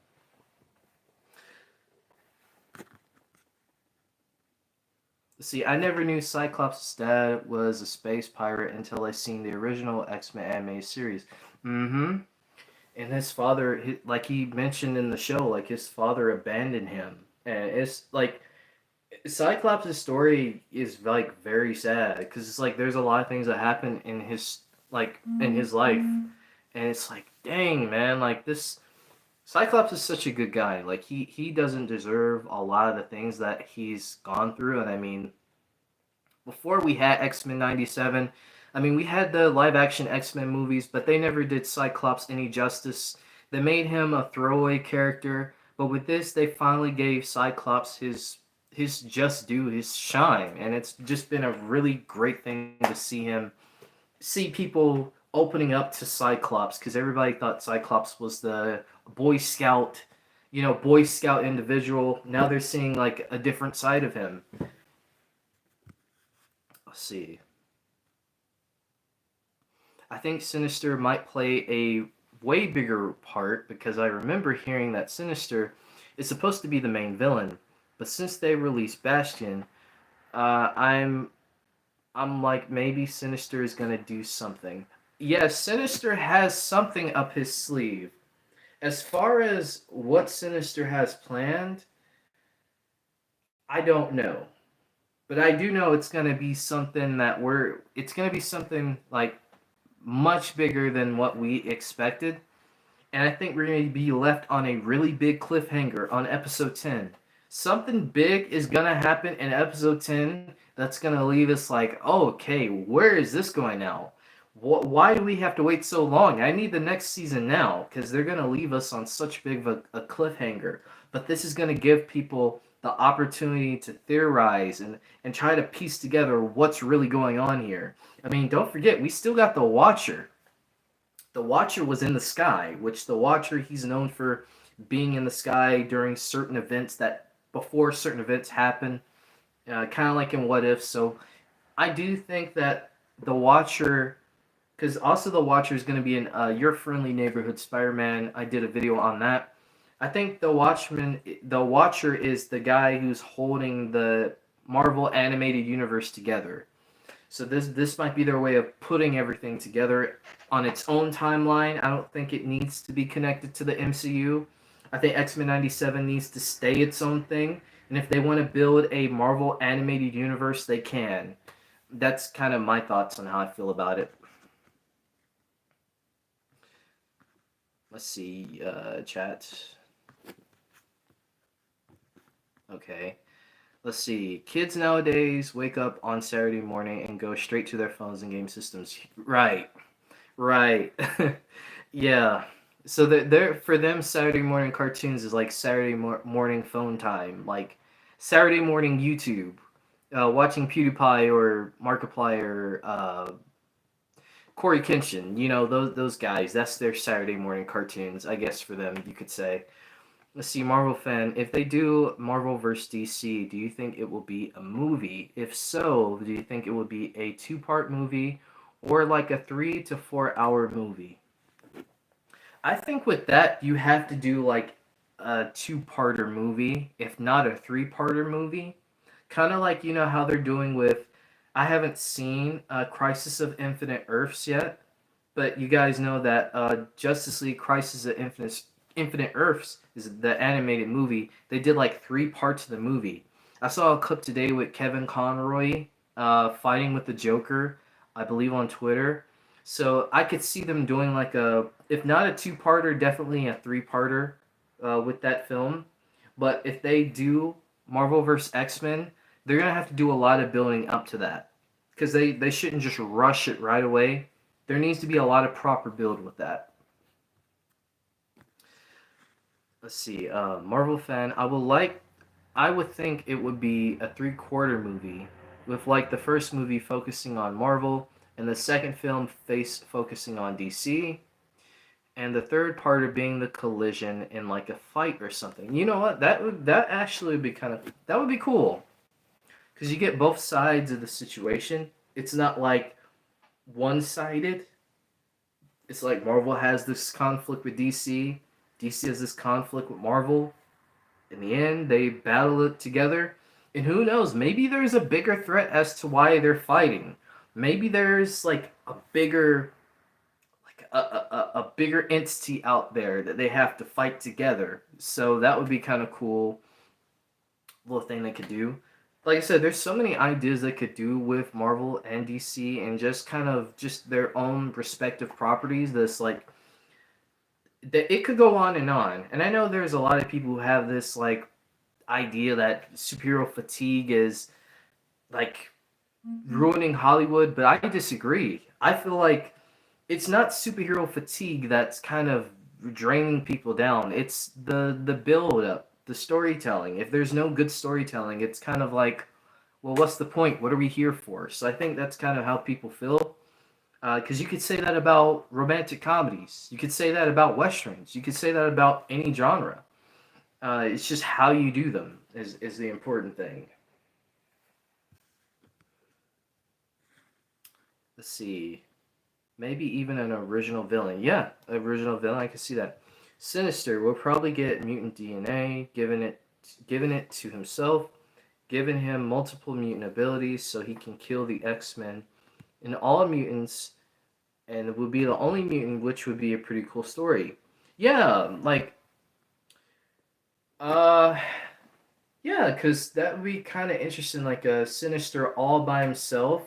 See, I never knew Cyclops' dad was a space pirate until I seen the original X-Men anime series. Mm-hmm. And his father, like he mentioned in the show, like his father abandoned him. And it's like Cyclops' story is like very sad because it's like there's a lot of things that happen in his life, and it's like dang man, like this Cyclops is such a good guy. Like he doesn't deserve a lot of the things that he's gone through, and I mean before we had X-Men 97, I mean we had the live action X-Men movies, but they never did Cyclops any justice. They made him a throwaway character, but with this they finally gave Cyclops his just due, his shine, and it's just been a really great thing to see people opening up to Cyclops because everybody thought Cyclops was the Boy Scout, Boy Scout individual. Now they're seeing like a different side of him. Let's see. I think Sinister might play a way bigger part because I remember hearing that Sinister is supposed to be the main villain, but since they released Bastion, I'm like maybe Sinister is gonna do something. Yes, Sinister has something up his sleeve. As far as what Sinister has planned, I don't know. But I do know it's gonna be something it's gonna be something like much bigger than what we expected. And I think we're going to be left on a really big cliffhanger on episode 10. Something big is going to happen in episode 10 that's going to leave us like, oh, okay, where is this going now? Why do we have to wait so long? I need the next season now because they're going to leave us on such big of a cliffhanger. But this is going to give people the opportunity to theorize and try to piece together what's really going on here. I mean, don't forget, we still got the Watcher. The Watcher was in the sky, which the Watcher, he's known for being in the sky during certain events that before certain events happen, kind of like in What If. So I do think that the Watcher, because also the Watcher is going to be in Your Friendly Neighborhood Spider-Man. I did a video on that. I think the Watcher is the guy who's holding the Marvel animated universe together. So this might be their way of putting everything together on its own timeline. I don't think it needs to be connected to the MCU. I think X-Men 97 needs to stay its own thing. And if they want to build a Marvel animated universe, they can. That's kind of my thoughts on how I feel about it. Let's see, chat. Okay. Let's see. Kids nowadays wake up on Saturday morning and go straight to their phones and game systems. Right. Right. Yeah. So they're for them Saturday morning cartoons is like Saturday morning phone time, like Saturday morning YouTube, watching PewDiePie or Markiplier, Corey Kenshin. Those guys. That's their Saturday morning cartoons, I guess for them you could say. Let's see, Marvel fan. If they do Marvel vs. DC, do you think it will be a movie? If so, do you think it will be a two-part movie or like a 3 to 4 hour movie? I think with that, you have to do like a two-parter movie, if not a three-parter movie. Kind of like, how they're doing with. I haven't seen Crisis of Infinite Earths yet, but you guys know that Justice League Crisis of Infinite Earths is the animated movie. They did like 3 parts of the movie. I saw a clip today with Kevin Conroy fighting with the Joker, I believe on Twitter. So I could see them doing like a, if not a 2-parter, definitely a 3-parter with that film. But if they do Marvel vs. X-Men, they're gonna have to do a lot of building up to that because they shouldn't just rush it right away. There needs to be a lot of proper build with that. Let's see, Marvel fan. I would think it would be a 3-quarter movie, with like the first movie focusing on Marvel, and the second film face focusing on DC, and the third part of being the collision in like a fight or something. You know what? That actually would be that would be cool, because you get both sides of the situation. It's not like one-sided. It's like Marvel has this conflict with DC, DC has this conflict with Marvel. In the end, they battle it together, and who knows? Maybe there's a bigger threat as to why they're fighting. Maybe there's like a bigger, like a bigger entity out there that they have to fight together. So that would be kind of cool, little thing they could do. Like I said, there's so many ideas they could do with Marvel and DC, and just kind of just their own respective properties. That's like that it could go on and on. And I know there's a lot of people who have this like idea that superhero fatigue is like ruining Hollywood, but I disagree. I feel like it's not superhero fatigue that's kind of draining people down. It's the build up, the storytelling. If there's no good storytelling, it's kind of like, well, what's the point? What are we here for? So I think that's kind of how people feel. Because you could say that about romantic comedies. You could say that about westerns. You could say that about any genre. It's just how you do them is the important thing. Let's see. Maybe even an original villain. Yeah, original villain. I can see that. Sinister will probably get mutant DNA, given it to himself, giving him multiple mutant abilities so he can kill the X-Men and all mutants, and it would be the only mutant, which would be a pretty cool story. Yeah, like uh yeah, because that would be kind of interesting, like a Sinister all by himself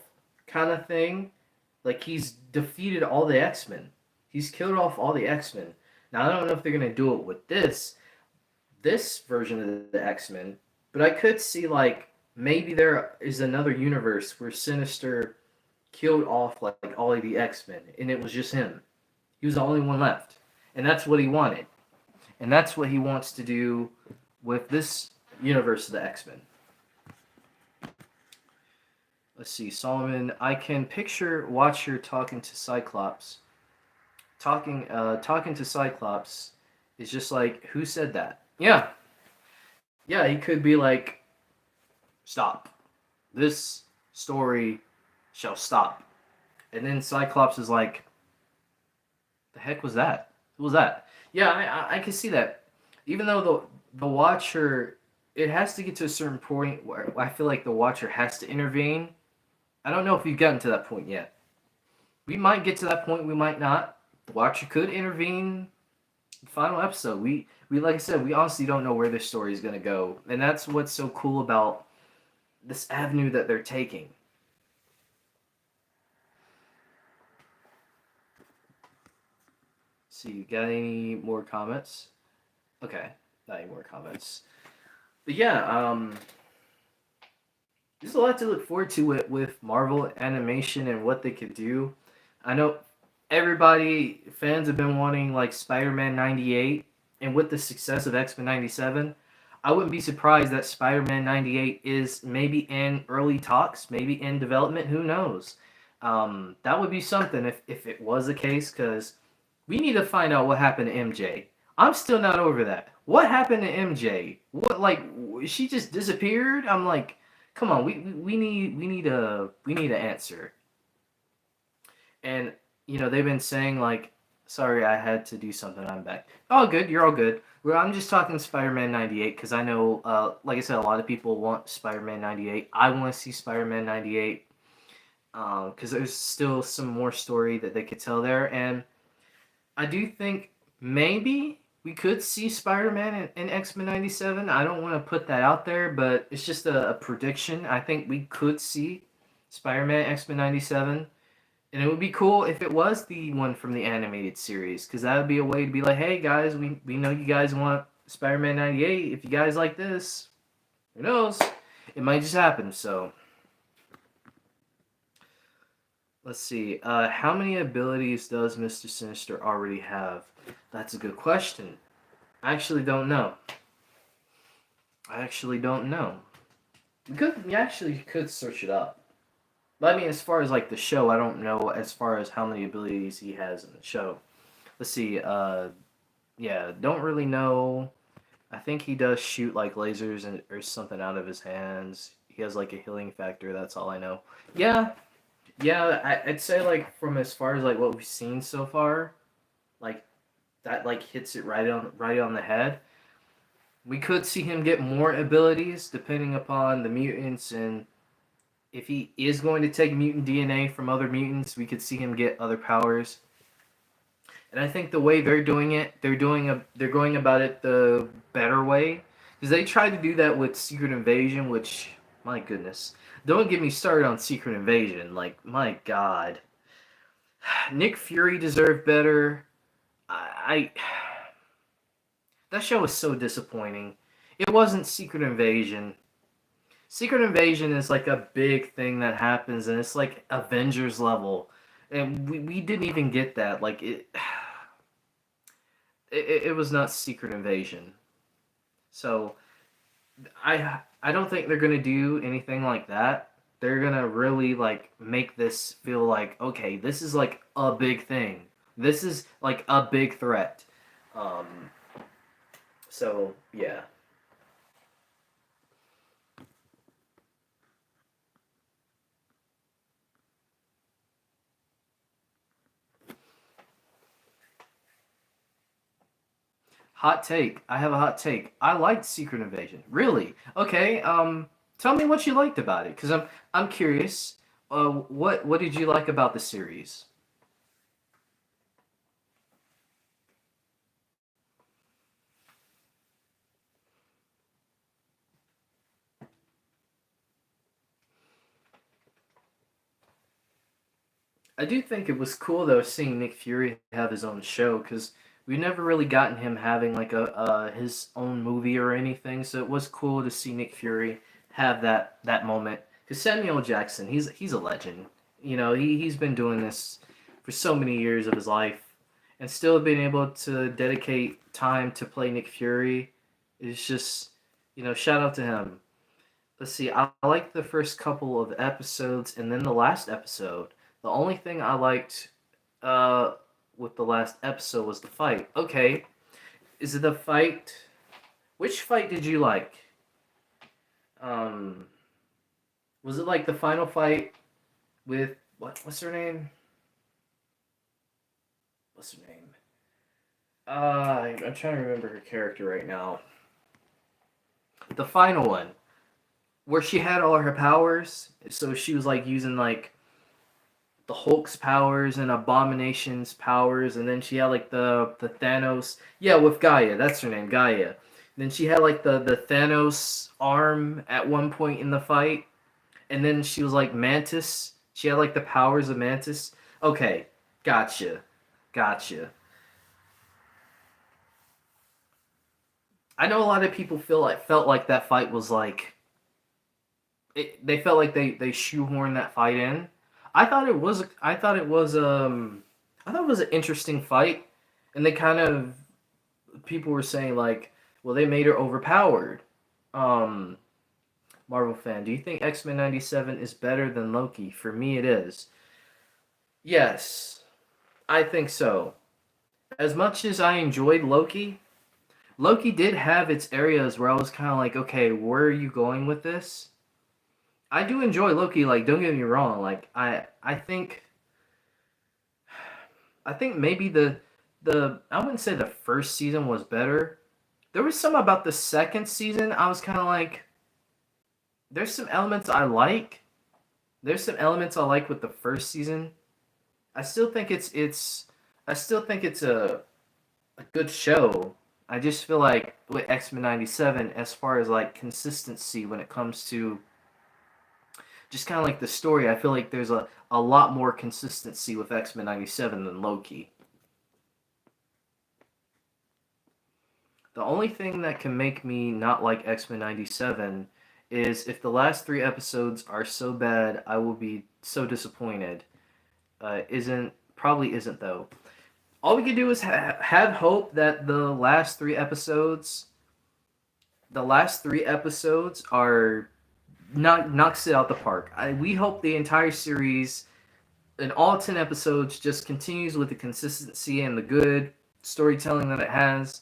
kind of thing. Like he's defeated all the X Men. He's killed off all the X Men. Now I don't know if they're gonna do it with this version of the X Men, but I could see like maybe there is another universe where Sinister killed off like all of the X Men, and it was just him. He was the only one left, and that's what he wanted, and that's what he wants to do with this universe of the X Men. Let's see, Solomon. I can picture Watcher talking to Cyclops. Talking to Cyclops is just like, who said that? Yeah, yeah. He could be like, stop. This story shall stop. And then Cyclops is like, the heck was that? Who was that? Yeah, I can see that. Even though the Watcher, it has to get to a certain point where I feel like the Watcher has to intervene. I don't know if we've gotten to that point yet. We might get to that point. We might not. The Watcher could intervene. Final episode. We like I said, we honestly don't know where this story is gonna go, and that's what's so cool about this avenue that they're taking. See, you got any more comments? Okay, not any more comments. But yeah, there's a lot to look forward to with Marvel animation and what they could do. I know everybody, fans have been wanting like Spider-Man 98, and with the success of X-Men 97, I wouldn't be surprised that Spider-Man 98 is maybe in early talks, maybe in development, who knows. That would be something if it was the case, because we need to find out what happened to MJ. I'm still not over that. What happened to MJ? What, like, she just disappeared? I'm like, come on, we need an answer. And they've been saying like, sorry, I had to do something. I'm back. All good. You're all good. Well, I'm just talking Spider-Man 98 because I know, like I said, a lot of people want Spider-Man 98. I want to see Spider-Man 98 because there's still some more story that they could tell there, and I do think maybe we could see Spider-Man in X-Men 97. I don't want to put that out there, but it's just a prediction. I think we could see Spider-Man X-Men 97. And it would be cool if it was the one from the animated series, because that would be a way to be like, hey guys, we know you guys want Spider-Man 98. If you guys like this, who knows? It might just happen. So let's see. How many abilities does Mr. Sinister already have? That's a good question. I actually don't know. I actually don't know. We actually could search it up. But I mean, as far as like the show, I don't know as far as how many abilities he has in the show. Let's see. Yeah, don't really know. I think he does shoot like lasers and or something out of his hands. He has like a healing factor. That's all I know. Yeah, yeah. I'd say like from as far as like what we've seen so far, like that like hits it right on the head. We could see him get more abilities depending upon the mutants, and if he is going to take mutant DNA from other mutants, we could see him get other powers. And I think the way they're doing it, they're going about it the better way, because they tried to do that with Secret Invasion, which, my goodness, don't get me started on Secret Invasion. Like, my God, Nick Fury deserved better. I that show was so disappointing. It wasn't Secret Invasion. Secret Invasion is like a big thing that happens, and it's like Avengers level, and we didn't even get that. Like it was not Secret Invasion. So I don't think they're gonna do anything like that. They're gonna really like make this feel like, okay, this is like a big thing. This is like a big threat. Um, so yeah. Hot take. I have a hot take. I liked Secret Invasion. Really? Okay. Tell me what you liked about it, because I'm curious. What did you like about the series? I do think it was cool though seeing Nick Fury have his own show, because we've never really gotten him having like a his own movie or anything. So it was cool to see Nick Fury have that moment. Because Samuel Jackson, he's a legend. You know, he's been doing this for so many years of his life, and still being able to dedicate time to play Nick Fury is just, shout out to him. Let's see. I liked the first couple of episodes, and then the last episode. The only thing I liked uh, with the last episode was the fight. Okay, is it the fight? Which fight did you like? Um, was it like the final fight with What's her name? What's her name? I'm trying to remember her character right now. The final one where she had all her powers. So she was like using like the Hulk's powers and Abomination's powers, and then she had like the Thanos. Yeah, with Gaia, that's her name, Gaia. And then she had like the Thanos arm at one point in the fight, and then she was like Mantis. She had like the powers of Mantis. Okay, gotcha, gotcha. I know a lot of people felt like that fight was like they felt like they shoehorned that fight in. I thought it was an interesting fight, and they kind of people were saying like, well, they made her overpowered. Um, Marvel fan, do you think X-Men 97 is better than Loki? For me, it is. Yes, I think so. As much as I enjoyed Loki, Loki did have its areas where I was kind of like, okay, where are you going with this? I do enjoy Loki. Like, don't get me wrong. Like, I think maybe the I wouldn't say the first season was better. There was some about the second season. I was kind of like, there's some elements I like. There's some elements I like with the first season. I still think it's I still think it's a good show. I just feel like with X-Men 97, as far as like consistency when it comes to just kind of like the story, I feel like there's a lot more consistency with X-Men 97 than Loki. The only thing that can make me not like X-Men 97 is if the last three episodes are so bad, I will be so disappointed. Isn't Probably isn't though. All we can do is have hope that the last three episodes are not knocks it out the park. We hope the entire series in all 10 episodes just continues with the consistency and the good storytelling that it has.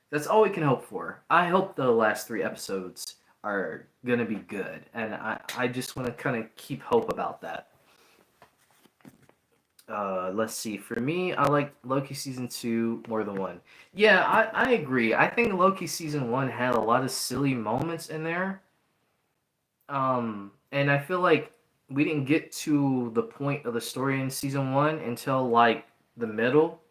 That's all we can hope for. I hope the last three episodes are gonna be good, and I just want to kind of keep hope about that. Let's see. For me, I like Loki season two more than one. Yeah, I agree. I think Loki season one had a lot of silly moments in there. And I feel like we didn't get to the point of the story in season one until like the middle.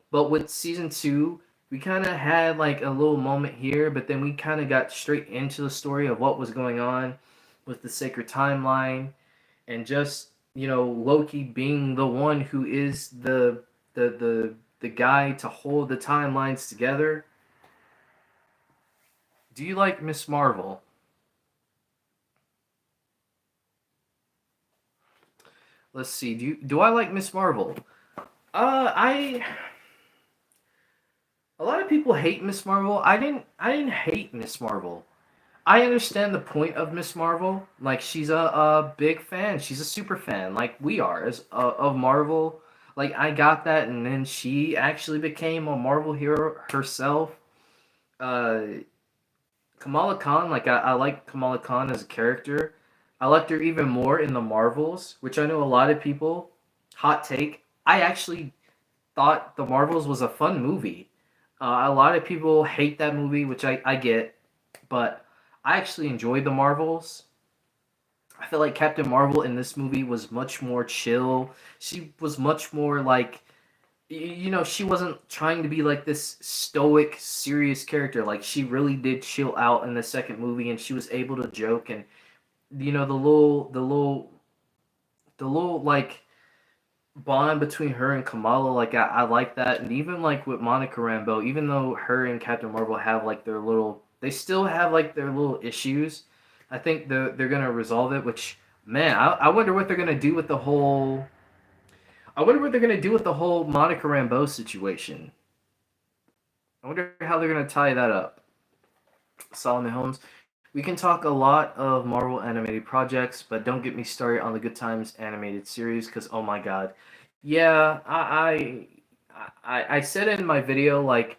But with season two, we kind of had like a little moment here, but then we kind of got straight into the story of what was going on with the sacred timeline and just Loki being the one who is the guy to hold the timelines together. Do you like Miss Marvel? Let's see. Do I like Miss Marvel? I A lot of people hate Miss Marvel. I didn't hate Miss Marvel. I understand the point of Miss Marvel. Like she's a big fan. She's a super fan, like we are as of Marvel. Like I got that, and then she actually became a Marvel hero herself. Uh, Kamala Khan, like I like Kamala Khan as a character. I liked her even more in the Marvels, which I know a lot of people. Hot take. I actually thought the Marvels was a fun movie. A lot of people hate that movie, which I get, but I actually enjoyed the Marvels. I feel like Captain Marvel in this movie was much more chill. She was much more like, she wasn't trying to be like this stoic, serious character. Like she really did chill out in the second movie, and she was able to joke and the little like bond between her and Kamala, like I like that, and even like with Monica Rambeau, even though her and Captain Marvel have like they still have like their little issues. I think they're gonna resolve it. Which man, I wonder what they're gonna do with the whole. I wonder what they're gonna do with the whole Monica Rambeau situation. I wonder how they're gonna tie that up. Solomon Holmes. We can talk a lot of Marvel animated projects, but don't get me started on the Good Times animated series because oh my god, yeah, I said in my video like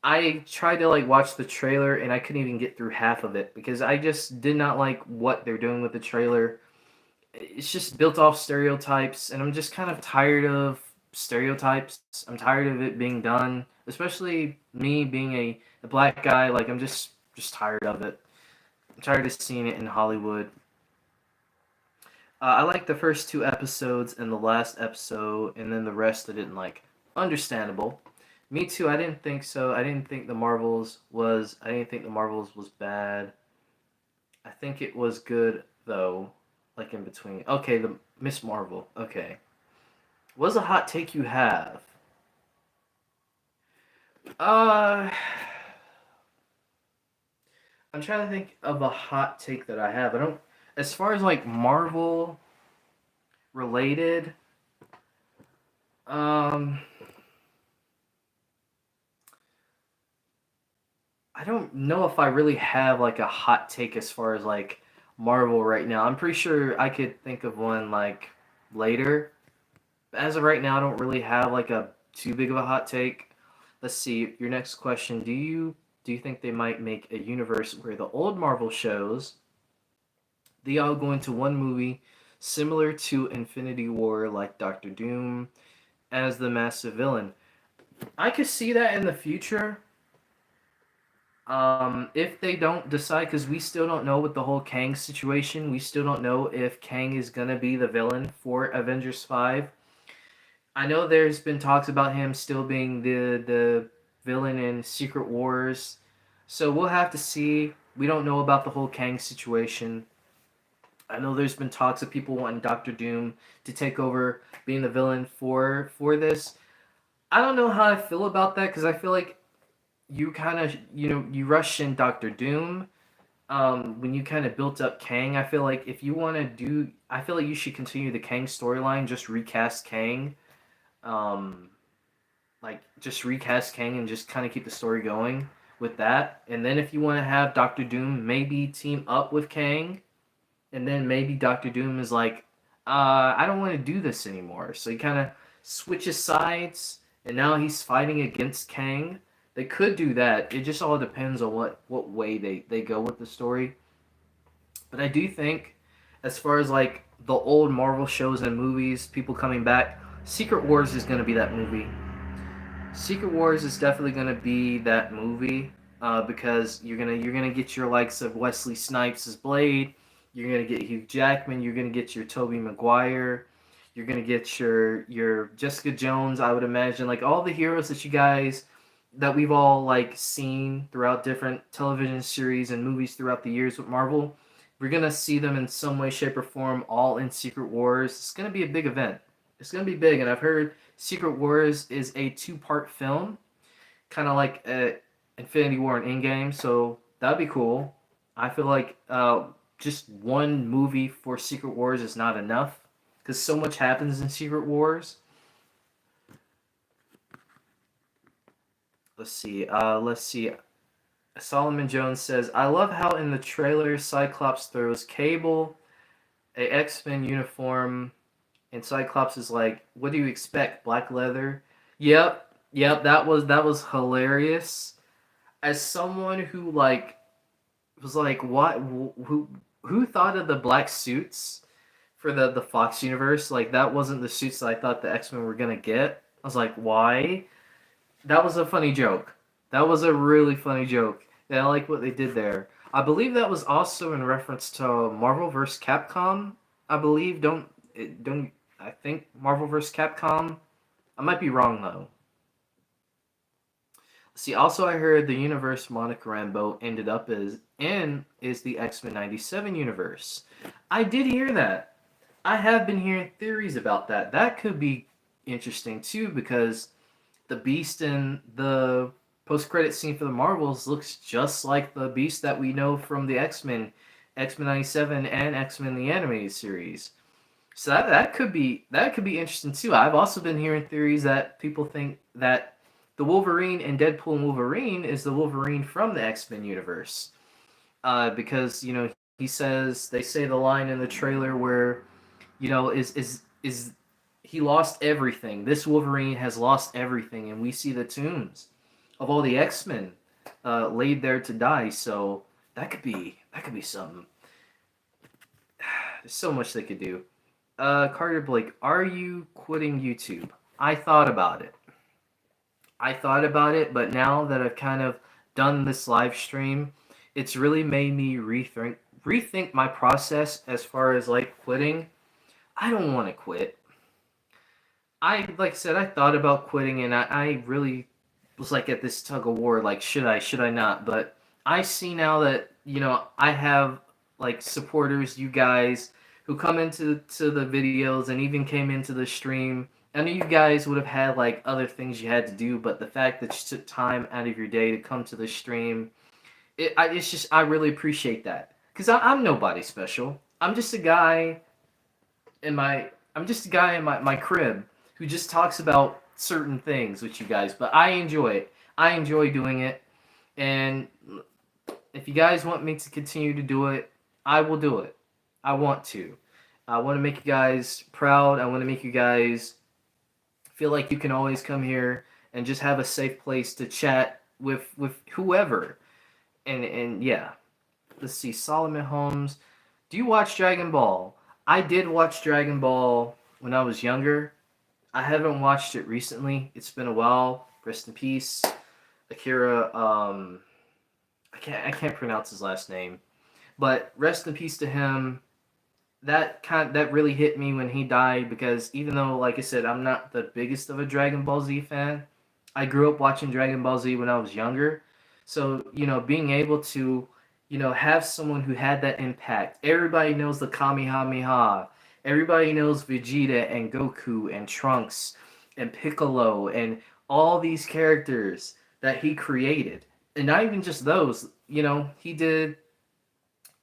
I tried to like watch the trailer and I couldn't even get through half of it because I just did not like what they're doing with the trailer. It's just built off stereotypes, and I'm just kind of tired of stereotypes. I'm tired of it being done, especially me being a black guy. Like I'm just tired of it. I'm tired of seeing it in Hollywood. I liked the first two episodes and the last episode, and then the rest I didn't like. Understandable. Me too. I didn't think so. I didn't think the Marvels was. I didn't think the Marvels was bad. I think it was good though. Like in between. Okay, the Miss Marvel. Okay. What's a hot take you have? Uh, I'm trying to think of a hot take that I have. I don't. As far as like Marvel related, um, I don't know if I really have like a hot take as far as like Marvel right now. I'm pretty sure I could think of one like later. As of right now, I don't really have like a too big of a hot take. Let's see. Your next question: Do you think they might make a universe where the old Marvel shows they all go into one movie, similar to Infinity War, like Doctor Doom as the massive villain? I could see that in the future. If they don't decide, because we still don't know with the whole Kang situation, we still don't know if Kang is gonna be the villain for Avengers 5. I know there's been talks about him still being villain in Secret Wars. So we'll have to see. We don't know about the whole Kang situation. I know there's been talks of people wanting Doctor Doom to take over being the villain for this. I don't know how I feel about that because I feel like you kind of you rush in Doctor Doom when you kind of built up Kang. I feel like if you want to do, I feel like you should continue the Kang storyline. Just recast Kang, um, like just recast Kang and just kind of keep the story going with that. And then if you want to have Doctor Doom maybe team up with Kang, and then maybe Doctor Doom is like, I don't want to do this anymore. So he kind of switches sides, and now he's fighting against Kang. They could do that. It just all depends on what way they go with the story. But I do think, as far as like the old Marvel shows and movies, people coming back, Secret Wars is going to be that movie. Secret Wars is definitely going to be that movie because you're gonna get your likes of Wesley Snipes as Blade. You're gonna get Hugh Jackman. You're gonna get your Tobey Maguire. You're gonna get your Jessica Jones. I would imagine like all the heroes that you guys that we've all like seen throughout different television series and movies throughout the years with Marvel. We're gonna see them in some way, shape, or form, all in Secret Wars. It's gonna be a big event. It's gonna be big, and I've heard Secret Wars is a two-part film, kind of like Infinity War and Endgame. So that'd be cool. I feel like just one movie for Secret Wars is not enough because so much happens in Secret Wars. Let's see. Let's see. Solomon Jones says, "I love how in the trailer Cyclops throws Cable, a X-Men uniform, and Cyclops is like, "What do you expect? Black leather?" Yep. That was hilarious. As someone who like was like, "What? Who thought of the black suits for the Fox universe? Like that wasn't the suits that I thought the X-Men were gonna get." I was like, "Why?" That was a funny joke. That was a really funny joke. And I like what they did there. I believe that was also in reference to Marvel vs. Capcom. I believe. Don't I think Marvel vs. Capcom? I might be wrong though. See, also I heard the universe Monica Rambeau ended up as in is the X-Men 97 universe. I did hear that. I have been hearing theories about that. That could be interesting too because the Beast in the post-credit scene for the Marvels looks just like the Beast that we know from the X-Men, X-Men 97 and X-Men the animated series. So that could be interesting too. I've also been hearing theories that people think that the Wolverine in Deadpool and Wolverine is the Wolverine from the X-Men universe. Because he says they say the line in the trailer where is he lost everything. This Wolverine has lost everything, and we see the tombs of all the X-Men laid there to die. So that could be something. There's so much they could do. Carter Blake, are you quitting YouTube? I thought about it. But now that I've kind of done this live stream, it's really made me rethink my process as far as like quitting. I don't want to quit. I like I said, I thought about quitting, and I really was like at this tug of war, like should I not? But I see now that I have like supporters, you guys who come into the videos and even came into the stream. I know you guys would have had like other things you had to do, but the fact that you took time out of your day to come to the stream, it's just I really appreciate that because I'm nobody special. I'm just a guy in my crib who just talks about certain things with you guys, but I enjoy it. I enjoy doing it, and if you guys want me to continue to do it, I will do it. I want to. I want to make you guys proud. I want to make you guys feel like you can always come here and just have a safe place to chat with whoever. And yeah. Let's see, Solomon Holmes. Do you watch Dragon Ball? I did watch Dragon Ball when I was younger. I haven't watched it recently. It's been a while. Rest in peace, Akira. I can't pronounce his last name, but rest in peace to him. That really hit me when he died because even though, like I said, I'm not the biggest of a Dragon Ball Z fan, I grew up watching Dragon Ball Z when I was younger. So, being able to, have someone who had that impact. Everybody knows the Kamehameha. Everybody knows Vegeta and Goku and Trunks and Piccolo and all these characters that he created. And not even just those, he did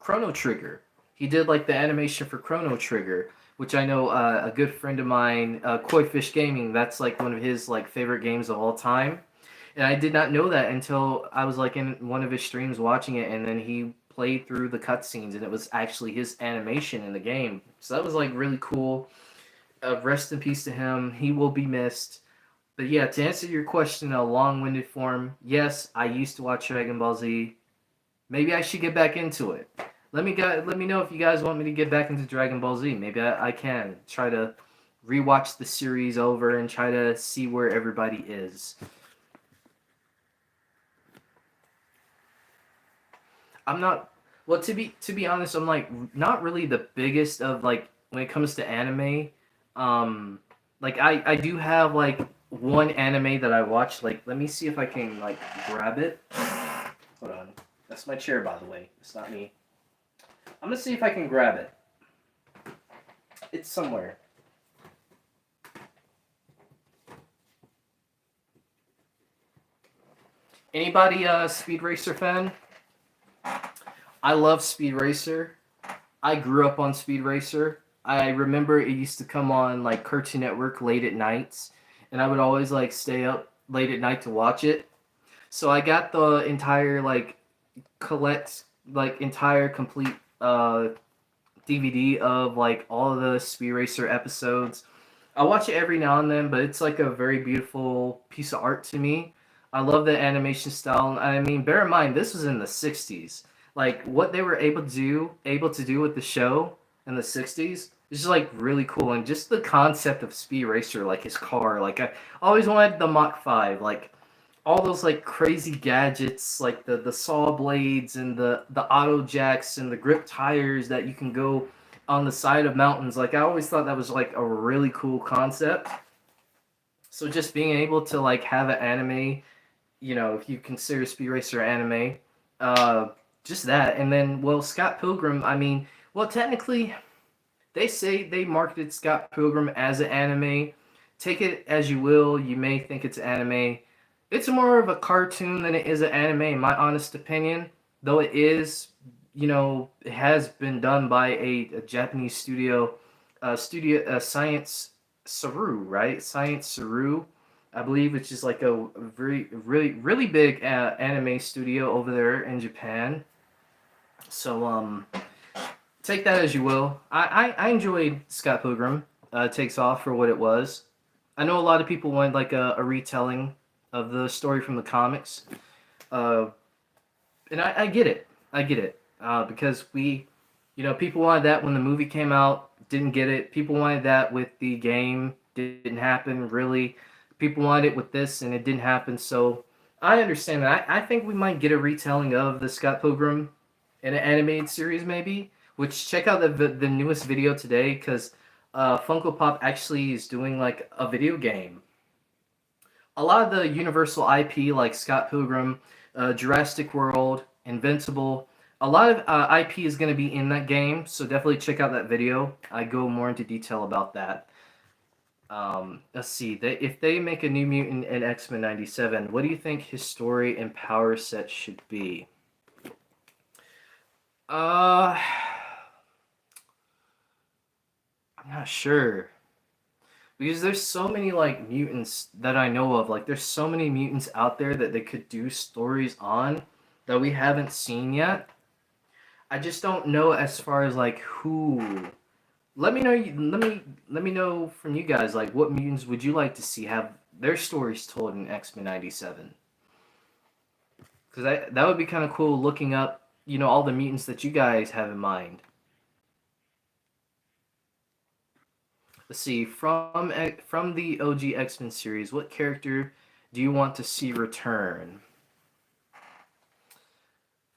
Chrono Trigger. He did like the animation for Chrono Trigger, which I know a good friend of mine, Koi Fish Gaming. That's like one of his like favorite games of all time, and I did not know that until I was like in one of his streams watching it, and then he played through the cutscenes, and it was actually his animation in the game. So that was like really cool. Rest in peace to him. He will be missed. But yeah, to answer your question in a long-winded form, yes, I used to watch Dragon Ball Z. Maybe I should get back into it. Let me know if you guys want me to get back into Dragon Ball Z. Maybe I can try to rewatch the series over and try to see where everybody is. I'm not well to be honest, I'm like not really the biggest of like when it comes to anime. Um like I do have like one anime that I watched. Like let me see if I can like grab it. Hold on. That's my chair by the way. It's not me. I'm gonna see if I can grab it. It's somewhere. Anybody Speed Racer fan? I love Speed Racer. I grew up on Speed Racer. I remember it used to come on like Cartoon Network late at nights, and I would always like stay up late at night to watch it. So I got the entire like collect like entire complete DVD of like all of the Speed Racer episodes. I watch it every now and then, but it's like a very beautiful piece of art to me. I love the animation style. I mean, bear in mind this was in the '60s. Like what they were able to do with the show in the '60s is just like really cool, and just the concept of Speed Racer, like his car. Like I always wanted the Mach 5, like all those like crazy gadgets, like the saw blades and the auto jacks and the grip tires that you can go on the side of mountains. Like I always thought that was like a really cool concept. So just being able to like have an anime, if you consider Speed Racer anime, uh, just that, and then well, Scott Pilgrim. I mean, well, technically, they say they marketed Scott Pilgrim as an anime. Take it as you will. You may think it's anime. It's more of a cartoon than it is an anime, in my honest opinion. Though it is, it has been done by a Japanese Science Saru, right? Science Saru, I believe, which is like a very, really, really big anime studio over there in Japan. So, take that as you will. I enjoyed Scott Pilgrim. Takes Off for what it was. I know a lot of people wanted like a retelling of the story from the comics, uh, and I get it. I get it because people wanted that when the movie came out. Didn't get it. People wanted that with the game. Didn't happen really. People wanted it with this, and it didn't happen. So I understand that. I think we might get a retelling of the Scott Pilgrim in an animated series, maybe. Which check out the newest video today because Funko Pop actually is doing like a video game. A lot of the Universal IP like Scott Pilgrim, Jurassic World, Invincible. A lot of IP is going to be in that game, so definitely check out that video. I go more into detail about that. Let's see. If they make a New Mutant in X-Men '97, what do you think his story and power set should be? Uh, I'm not sure. Because there's so many like mutants that I know of. Like there's so many mutants out there that they could do stories on that we haven't seen yet. I just don't know as far as like who. Let me know. Let me know from you guys. Like, what mutants would you like to see have their stories told in X-Men '97? Because that would be kind of cool. Looking up, all the mutants that you guys have in mind. Let's see. From the OG X-Men series, what character do you want to see return?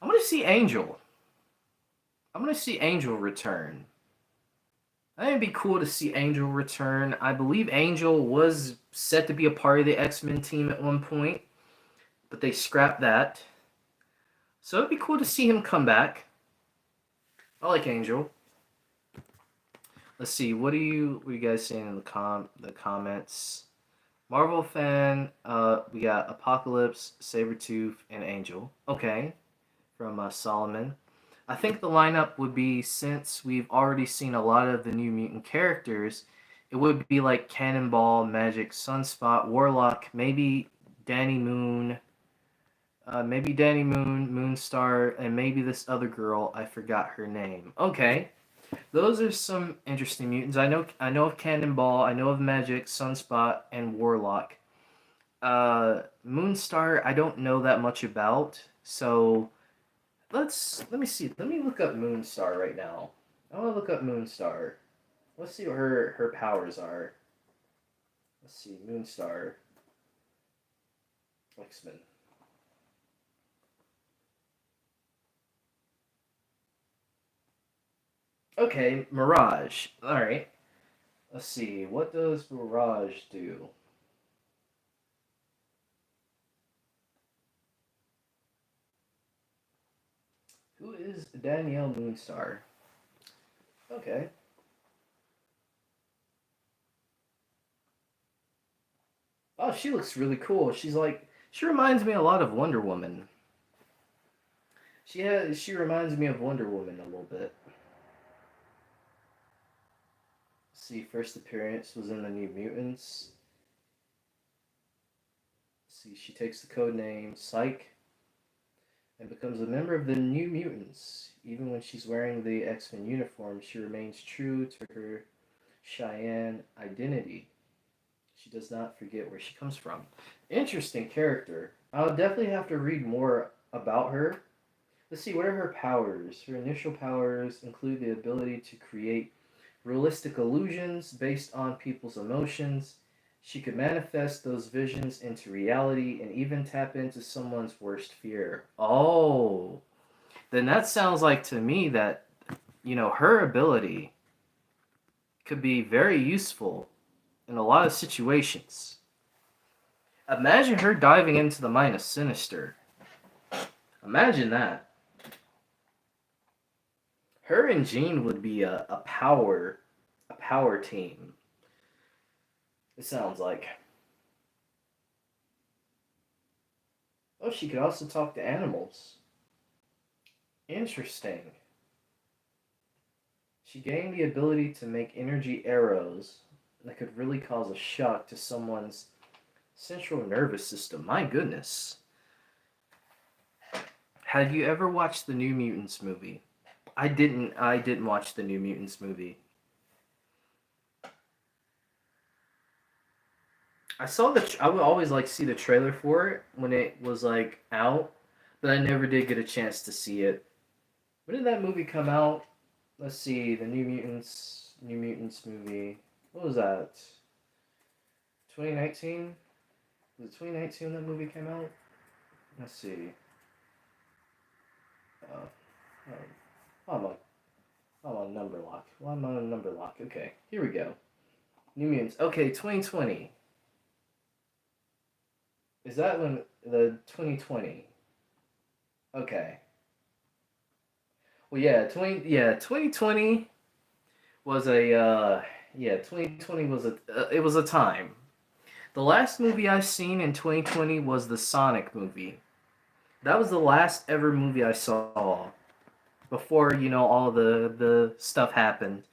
I want to see Angel. I want to see Angel return. I think it'd be cool to see Angel return. I believe Angel was set to be a part of the X-Men team at one point, but they scrapped that. So it'd be cool to see him come back. I like Angel. Let's see. What are you guys saying in the comments? Marvel fan. We got Apocalypse, Sabretooth, and Angel. Okay, from Solomon. I think the lineup would be, since we've already seen a lot of the New Mutant characters, it would be like Cannonball, Magic, Sunspot, Warlock, maybe Danny Moon, Moonstar, and maybe this other girl. I forgot her name. Okay, those are some interesting mutants. I know of Cannonball. I know of Magic, Sunspot, and Warlock. Moonstar, I don't know that much about. So let me see. Let me look up Moonstar right now. I want to look up Moonstar. Let's see what her powers are. Let's see, Moonstar, X-Men. Okay, Mirage. All right. Let's see. What does Mirage do? Who is Danielle Moonstar? Okay. Oh, she looks really cool. She reminds me a lot of Wonder Woman. She reminds me of Wonder Woman a little bit. See, first appearance was in the New Mutants. See, she takes the code name Psyche and becomes a member of the New Mutants. Even when she's wearing the X-Men uniform, she remains true to her Cheyenne identity. She does not forget where she comes from. Interesting character. I'll definitely have to read more about her. Let's see, what are her powers? Her initial powers include the ability to create realistic illusions based on people's emotions. She could manifest those visions into reality and even tap into someone's worst fear. Oh, then that sounds like to me that, her ability could be very useful in a lot of situations. Imagine her diving into the mind of Sinister. Imagine that. Her and Jean would be a power team. It sounds like. Oh, she could also talk to animals. Interesting. She gained the ability to make energy arrows that could really cause a shock to someone's central nervous system. My goodness. Have you ever watched the New Mutants movie? I didn't watch the New Mutants movie. I would always like see the trailer for it when it was like out, but I never did get a chance to see it. When did that movie come out? Let's see, the New Mutants movie. What was that? 2019? Was it 2019 when that movie came out? Let's see. Uh, oh, I'm on number lock. Why am I on number lock? Okay, here we go. New Mutants. Okay, 2020. Is that when the 2020? Okay. Well, yeah, 2020 was yeah, 2020 was it was a time. The last movie I seen in 2020 was the Sonic movie. That was the last ever movie I saw before, all the stuff happened.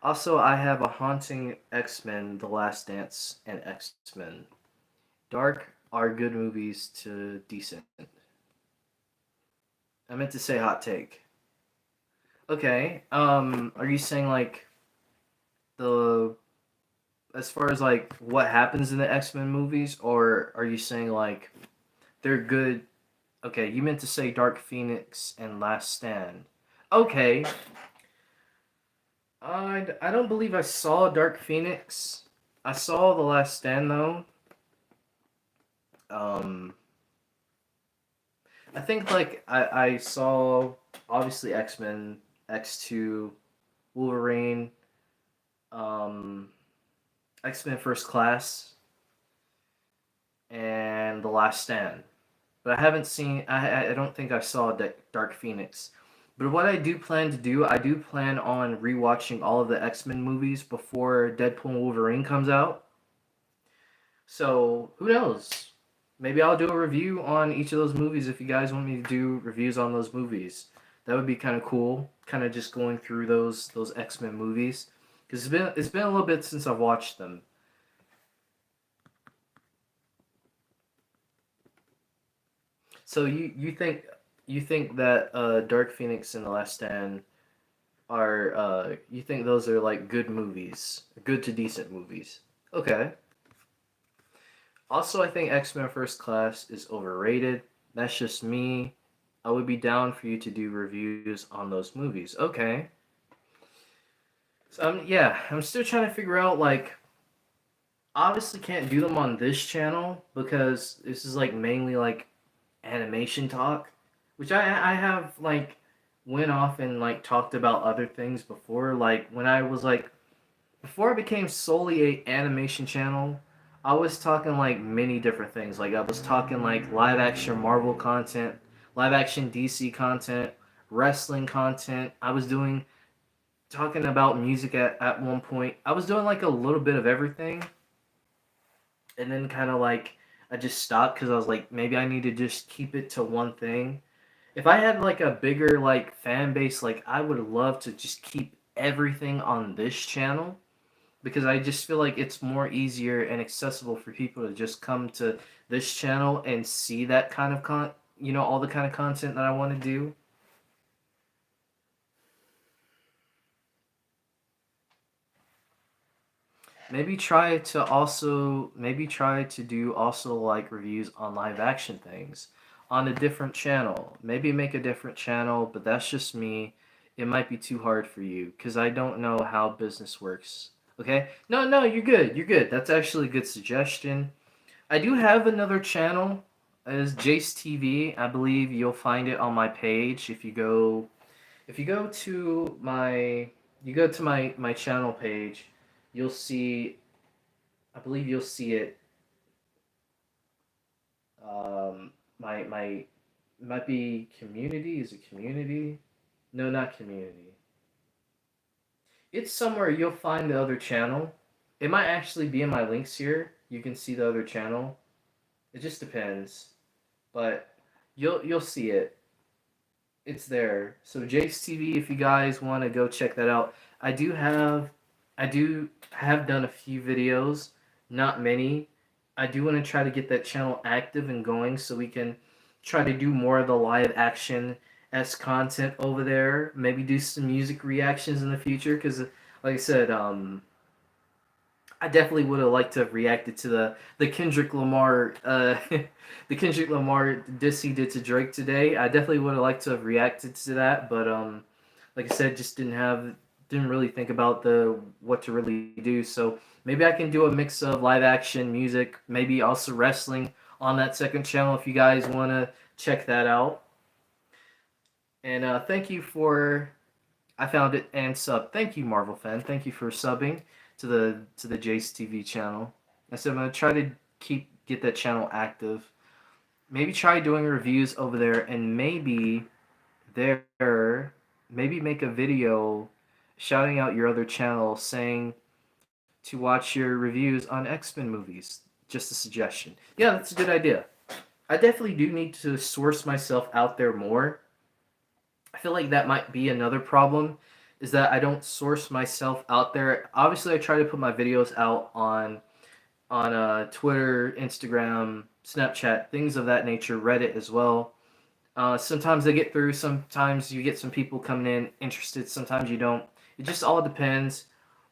Also, I have a haunting X-Men, The Last Dance, and X-Men. Dark are good movies to decent. I meant to say hot take. Okay. Are you saying like the as far as like what happens in the X-Men movies, or are you saying like they're good? Okay, you meant to say Dark Phoenix and Last Stand. Okay. I don't believe I saw Dark Phoenix. I saw The Last Stand though. Um I think like I saw obviously X Men, X2, Wolverine, um, X Men First Class, and The Last Stand. But I haven't seen. I don't think I saw Dark Phoenix. But what I do plan to do, I do plan on rewatching all of the X Men movies before Deadpool and Wolverine comes out. So who knows? Maybe I'll do a review on each of those movies if you guys want me to do reviews on those movies. That would be kind of cool. Kind of just going through those X Men movies because it's been a little bit since I've watched them. So you think that Dark Phoenix and The Last Stand are you think those are like good movies, good to decent movies? Okay. Also, I think X Men First Class is overrated. That's just me. I would be down for you to do reviews on those movies. Okay. So yeah, I'm still trying to figure out like obviously can't do them on this channel because this is like mainly like animation talk, which I have like went off and like talked about other things before. Like when I was like before I became solely a animation channel, I was talking like many different things. Like I was talking like live action Marvel content, live action DC content, wrestling content. I was doing talking about music at one point. I was doing like a little bit of everything and then kind of like I just stopped because I was like maybe I need to just keep it to one thing. If I had like a bigger like fan base, like I would love to just keep everything on this channel because I just feel like it's more easier and accessible for people to just come to this channel and see that kind of all the kind of content that I want to do. Maybe try to do also like reviews on live action things on a different channel. Maybe make a different channel, but that's just me. It might be too hard for you because I don't know how business works. Okay? No, no, you're good. You're good. That's actually a good suggestion. I do have another channel as Jace TV. I believe you'll find it on my page if you go to my channel page, you'll see I believe you'll see it. My might be community. Is it community? No, not community. It's somewhere you'll find the other channel. It might actually be in my links here. You can see the other channel. It just depends, but you'll see it. It's there. So Jake's TV, if you guys want to go check that out. I do have done a few videos, not many. I do want to try to get that channel active and going so we can try to do more of the live action s content over there. Maybe do some music reactions in the future because, like I said, I definitely would have liked to have reacted to the Kendrick Lamar the Kendrick Lamar diss he did to Drake today. I definitely would have liked to have reacted to that, but like I said, just didn't really think about the what to really do. So maybe I can do a mix of live action music, maybe also wrestling on that second channel if you guys want to check that out. And thank you for I found it and sub. Thank you, Marvel fan. Thank you for subbing to the Jace TV channel. And so I'm gonna try to get that channel active. Maybe try doing reviews over there, and there, maybe make a video shouting out your other channel saying to watch your reviews on X-Men movies. Just a suggestion. Yeah, that's a good idea. I definitely do need to source myself out there more. I feel like that might be another problem is that I don't source myself out there. Obviously, I try to put my videos out on Twitter, Instagram, Snapchat, things of that nature, Reddit as well. Sometimes they get through. Sometimes you get some people coming in interested. Sometimes you don't. It just all depends.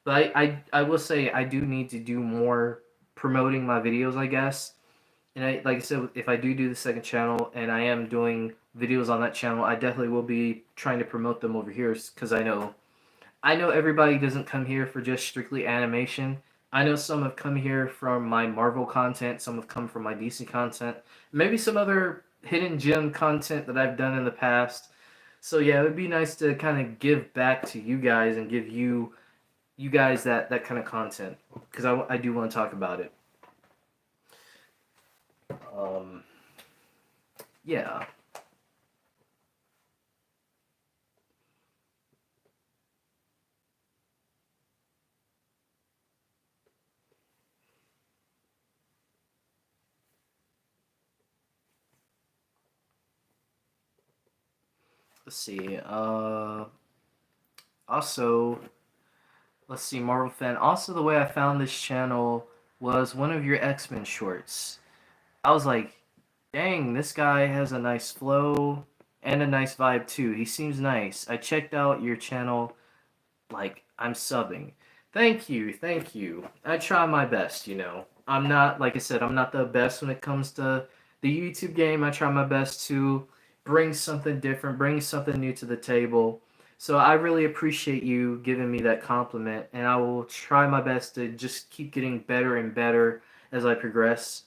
But I will say I do need to do more promoting my videos, I guess. And like I said, if I do the second channel and I am doing videos on that channel, I definitely will be trying to promote them over here because I know everybody doesn't come here for just strictly animation. I know some have come here from my Marvel content, some have come from my DC content, maybe some other hidden gem content that I've done in the past. So yeah, it would be nice to kind of give back to you guys and give you guys that kind of content because I do want to talk about it. Um, yeah. Let's see. Also, let's see, Marvel fan. Also, the way I found this channel was one of your X-Men shorts. I was like, dang, this guy has a nice flow and a nice vibe too. He seems nice. I checked out your channel, like, I'm subbing. Thank you, thank you. I try my best, you know. I'm not, like I said, I'm not the best when it comes to the YouTube game. I try my best to bring something different, bring something new to the table. So I really appreciate you giving me that compliment, and I will try my best to just keep getting better and better as I progress.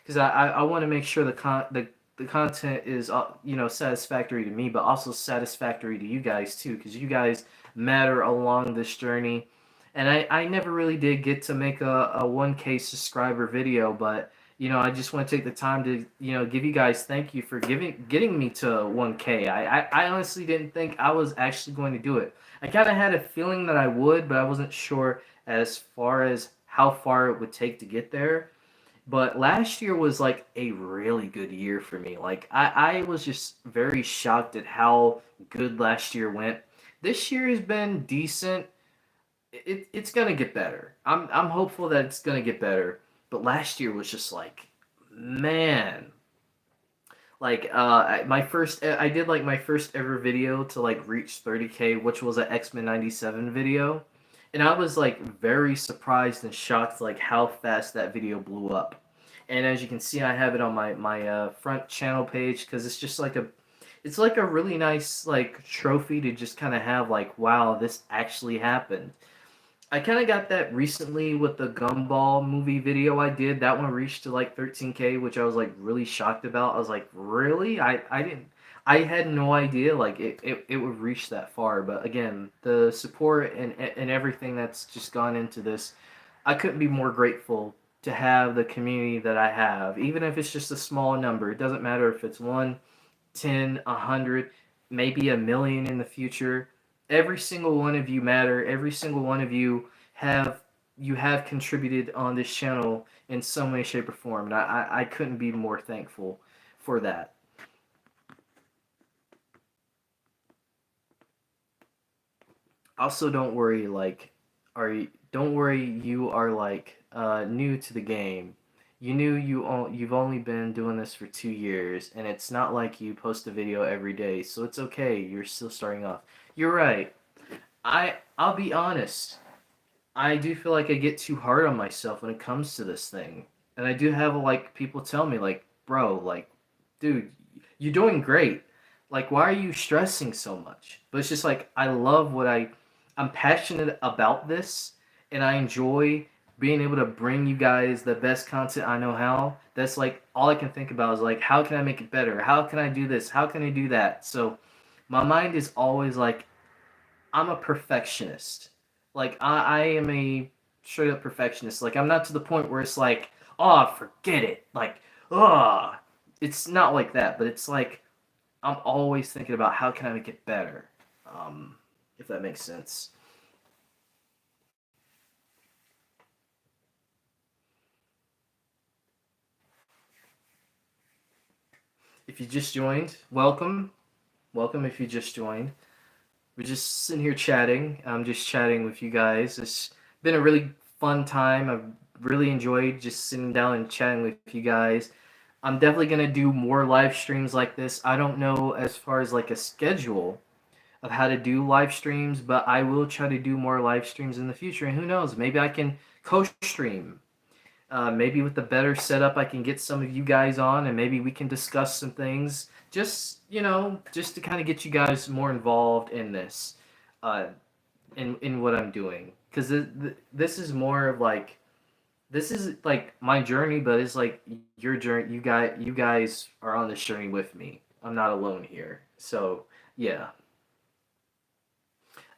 Because I want to make sure the content is you know, satisfactory to me, but also satisfactory to you guys too, because you guys matter along this journey. And I never really did get to make a 1K subscriber video, but you know, I just want to take the time to, you know, give you guys thank you for getting me to 1K. I honestly didn't think I was actually going to do it. I kind of had a feeling that I would, but I wasn't sure as far as how far it would take to get there. But last year was like a really good year for me. Like I was just very shocked at how good last year went. This year has been decent. It's gonna get better. I'm hopeful that it's gonna get better. But last year was just like, man, like my first I did like my first ever video to like reach 30K, which was an X-Men 97 video. And I was like very surprised and shocked like how fast that video blew up. And as you can see, I have it on my front channel page because it's like a really nice like trophy to just kind of have like, wow, this actually happened. I kind of got that recently with the Gumball movie video I did. That one reached to like 13K, which I was like really shocked about. I was like, really? I didn't. I had no idea like it would reach that far. But again, the support and everything that's just gone into this, I couldn't be more grateful to have the community that I have. Even if it's just a small number, it doesn't matter if it's one, 10, 100, maybe a million in the future. Every single one of you matter. Every single one of have you have contributed on this channel in some way, shape, or form, and I couldn't be more thankful for that. Also, don't worry, like, don't worry, you are like new to the game. You've only been doing this for 2 years, and it's not like you post a video every day, so it's okay. You're still starting off. You're right. I'll be honest. I do feel like I get too hard on myself when it comes to this thing. And I do have like people tell me like, "Bro, like dude, you're doing great. Like why are you stressing so much?" But it's just like I'm passionate about this and I enjoy being able to bring you guys the best content I know how. That's like all I can think about is like how can I make it better? How can I do this? How can I do that? So my mind is always like I'm a perfectionist. Like I am a straight up perfectionist. Like I'm not to the point where it's like, oh, forget it. Like, oh, it's not like that. But it's like I'm always thinking about how can I make it better. Um, if that makes sense. If you just joined, welcome, welcome. If you just joined, we're just sitting here chatting. I'm just chatting with you guys. It's been a really fun time. I've really enjoyed just sitting down and chatting with you guys. I'm definitely gonna do more live streams like this. I don't know as far as like a schedule of how to do live streams, but I will try to do more live streams in the future. And who knows, maybe I can co-stream. Maybe with the better setup, I can get some of you guys on, and maybe we can discuss some things. Just you know, just to kind of get you guys more involved in this, uh, in what I'm doing, because this is more of like this is like my journey, but it's like your journey. You guys are on this journey with me. I'm not alone here. So yeah,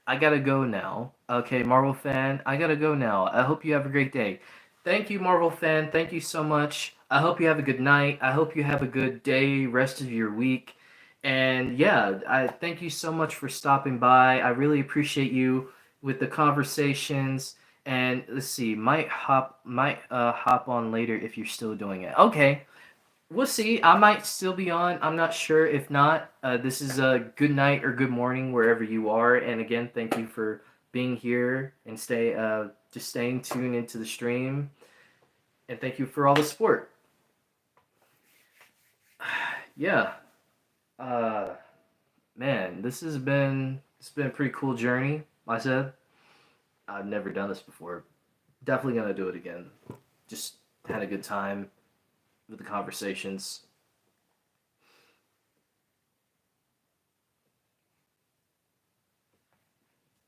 I gotta go now. Okay, Marvel fan, I gotta go now. I hope you have a great day. Thank you, Marvel fan. Thank you so much. I hope you have a good night. I hope you have a good day, rest of your week. And yeah, I thank you so much for stopping by. I really appreciate you with the conversations. And let's see, might hop on later if you're still doing it. Okay, we'll see. I might still be on. I'm not sure. If not, this is a good night or good morning wherever you are. And again, thank you for being here and just staying tuned into the stream. And thank you for all the support. Yeah. Uh, Man, it's been a pretty cool journey. Like I said, I've never done this before. Definitely gonna do it again. Just had a good time with the conversations.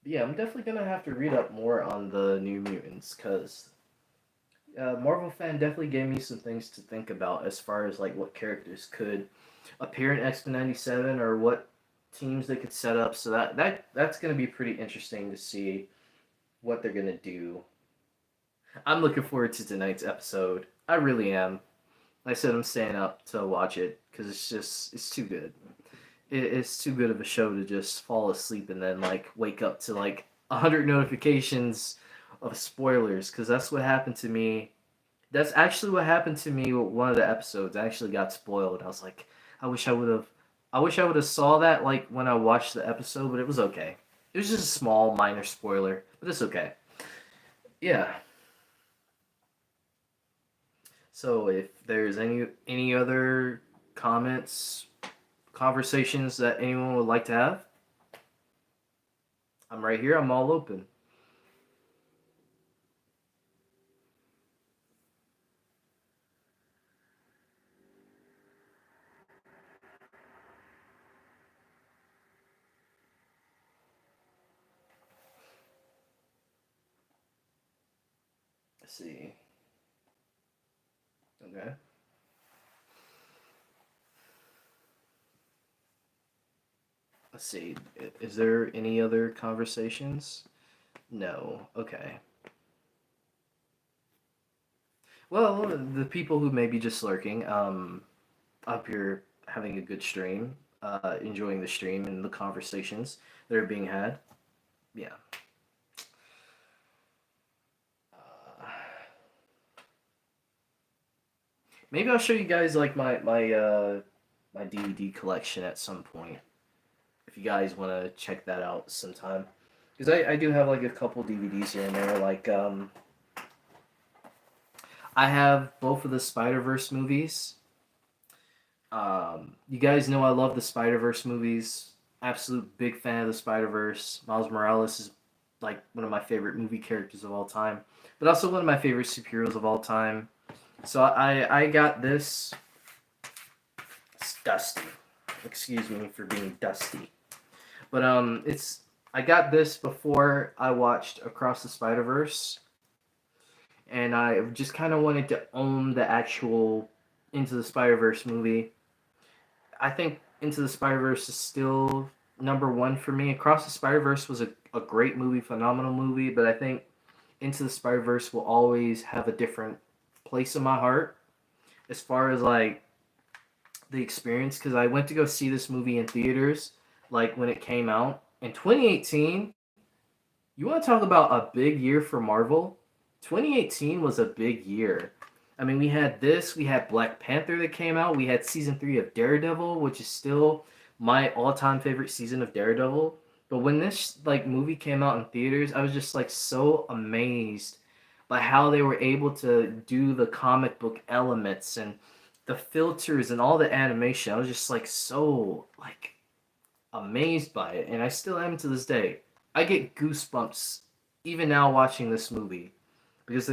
Yeah, I'm definitely gonna have to read up more on the New Mutants because Marvel fan definitely gave me some things to think about as far as like what characters could appear in X Men '97 or what teams they could set up. So that's gonna be pretty interesting to see what they're gonna do. I'm looking forward to tonight's episode. I really am. Like I said, I'm staying up to watch it because it's too good. It's too good of a show to just fall asleep and then like wake up to like 100 notifications of spoilers because that's what happened to me. That's actually what happened to me with one of the episodes. I actually got spoiled. I was like, I wish I would have. I wish I would have saw that like when I watched the episode, but it was okay. It was just a small minor spoiler, but it's okay. Yeah. So if there's any other comments, conversations that anyone would like to have, I'm right here. I'm all open. Let's see. Okay. Let's see. Is there any other conversations? No. Okay. Well, the people who may be just lurking, up here having a good stream, enjoying the stream and the conversations that are being had. Yeah. Uh, Maybe I'll show you guys like my DVD collection at some point if you guys want to check that out sometime. Because I do have like a couple DVDs here and there. Like I have both of the Spider Verse movies. You guys know I love the Spider Verse movies. Absolute big fan of the Spider Verse. Miles Morales is like one of my favorite movie characters of all time, but also one of my favorite superheroes of all time. So I got this. It's dusty. Excuse me for being dusty. But it's I got this before I watched Across the Spider Verse, and I just kind of wanted to own the actual Into the Spider Verse movie. I think Into the Spider Verse is still number one for me. Across the Spider Verse was a great movie, phenomenal movie, but I think Into the Spider Verse will always have a different place in my heart as far as like the experience because I went to go see this movie in theaters like when it came out in 2018. You want to talk about a big year for Marvel? 2018 was a big year. I mean, we had this, we had Black Panther that came out, we had season 3 of Daredevil, which is still my all-time favorite season of Daredevil. But when this like movie came out in theaters, I was just like so amazed by how they were able to do the comic book elements and the filters and all the animation. I was just like so like amazed by it, and I still am to this day. I get goosebumps even now watching this movie because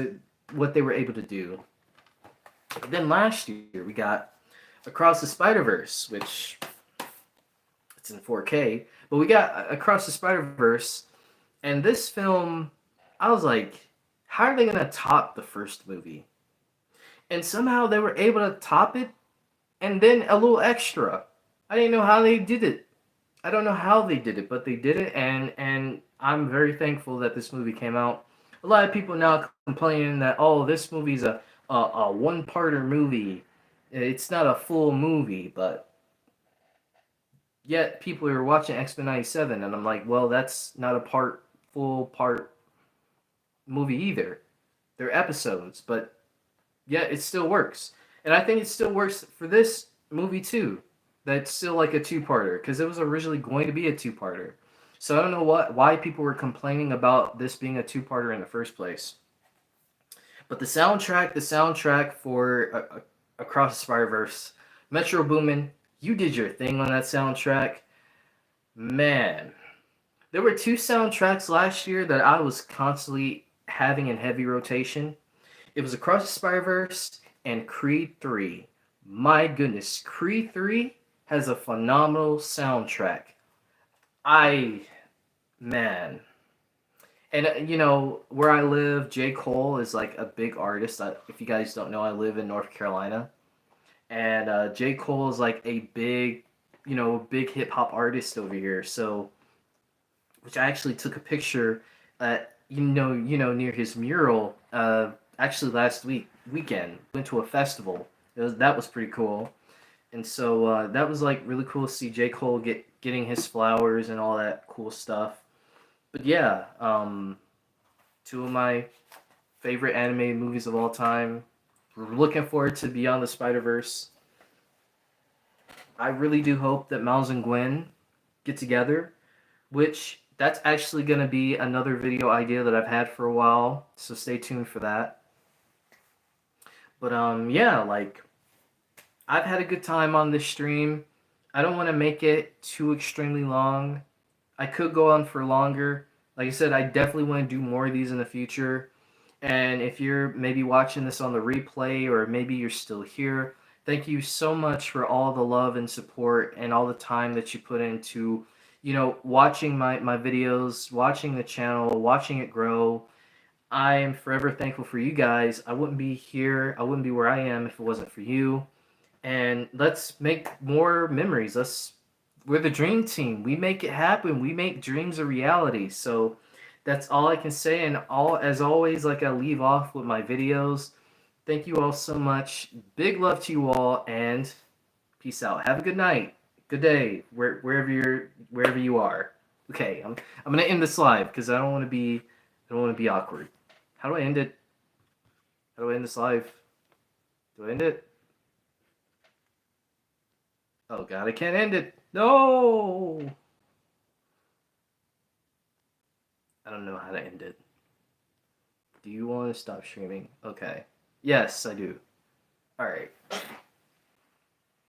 what they were able to do. Then last year we got Across the Spider Verse, which it's in 4K, but we got Across the Spider Verse, and this film, I was like, how are they gonna top the first movie? And somehow they were able to top it, and then a little extra. I didn't know how they did it. I don't know how they did it, but they did it, and I'm very thankful that this movie came out. A lot of people now complaining that, oh, this movie's a one-parter movie. It's not a full movie, but yet people are watching X-Men '97, and I'm like, well, that's not a full part movie either. They're episodes, but yet it still works. And I think it still works for this movie too. That's still like a two-parter because it was originally going to be a two-parter. So I don't know why people were complaining about this being a two-parter in the first place. But the soundtrack for Across the Spider-Verse, Metro Boomin, you did your thing on that soundtrack. Man, there were two soundtracks last year that I was constantly having in heavy rotation. It was Across the Spider-Verse and Creed 3. My goodness, Creed 3 has a phenomenal soundtrack. I, man. And where I live, J. Cole is like a big artist. If you guys don't know, I live in North Carolina. And J. Cole is like a big hip hop artist over here. So, which I actually took a picture, near his mural. Actually, last weekend went to a festival. That was pretty cool, and so that was like really cool to see J. Cole getting his flowers and all that cool stuff. But yeah, two of my favorite animated movies of all time. We're looking forward to Beyond the Spider Verse. I really do hope that Miles and Gwen get together, which that's actually going to be another video idea that I've had for a while. So stay tuned for that. But yeah, like I've had a good time on this stream. I don't want to make it too extremely long. I could go on for longer. Like I said, I definitely want to do more of these in the future. And if you're maybe watching this on the replay or maybe you're still here, thank you so much for all the love and support and all the time that you put into, watching my videos, watching the channel, watching it grow. I am forever thankful for you guys. I wouldn't be here. I wouldn't be where I am if it wasn't for you. And let's make more memories. We're the dream team. We make it happen. We make dreams a reality. So that's all I can say. And as always, like I leave off with my videos. Thank you all so much. Big love to you all, and peace out. Have a good night, good day, wherever you are. Okay, I'm gonna end this live because I don't want to be awkward. How do I end it? How do I end this live? Do I end it? Oh god, I can't end it. No! I don't know how to end it. Do you want to stop streaming? Okay. Yes, I do. Alright.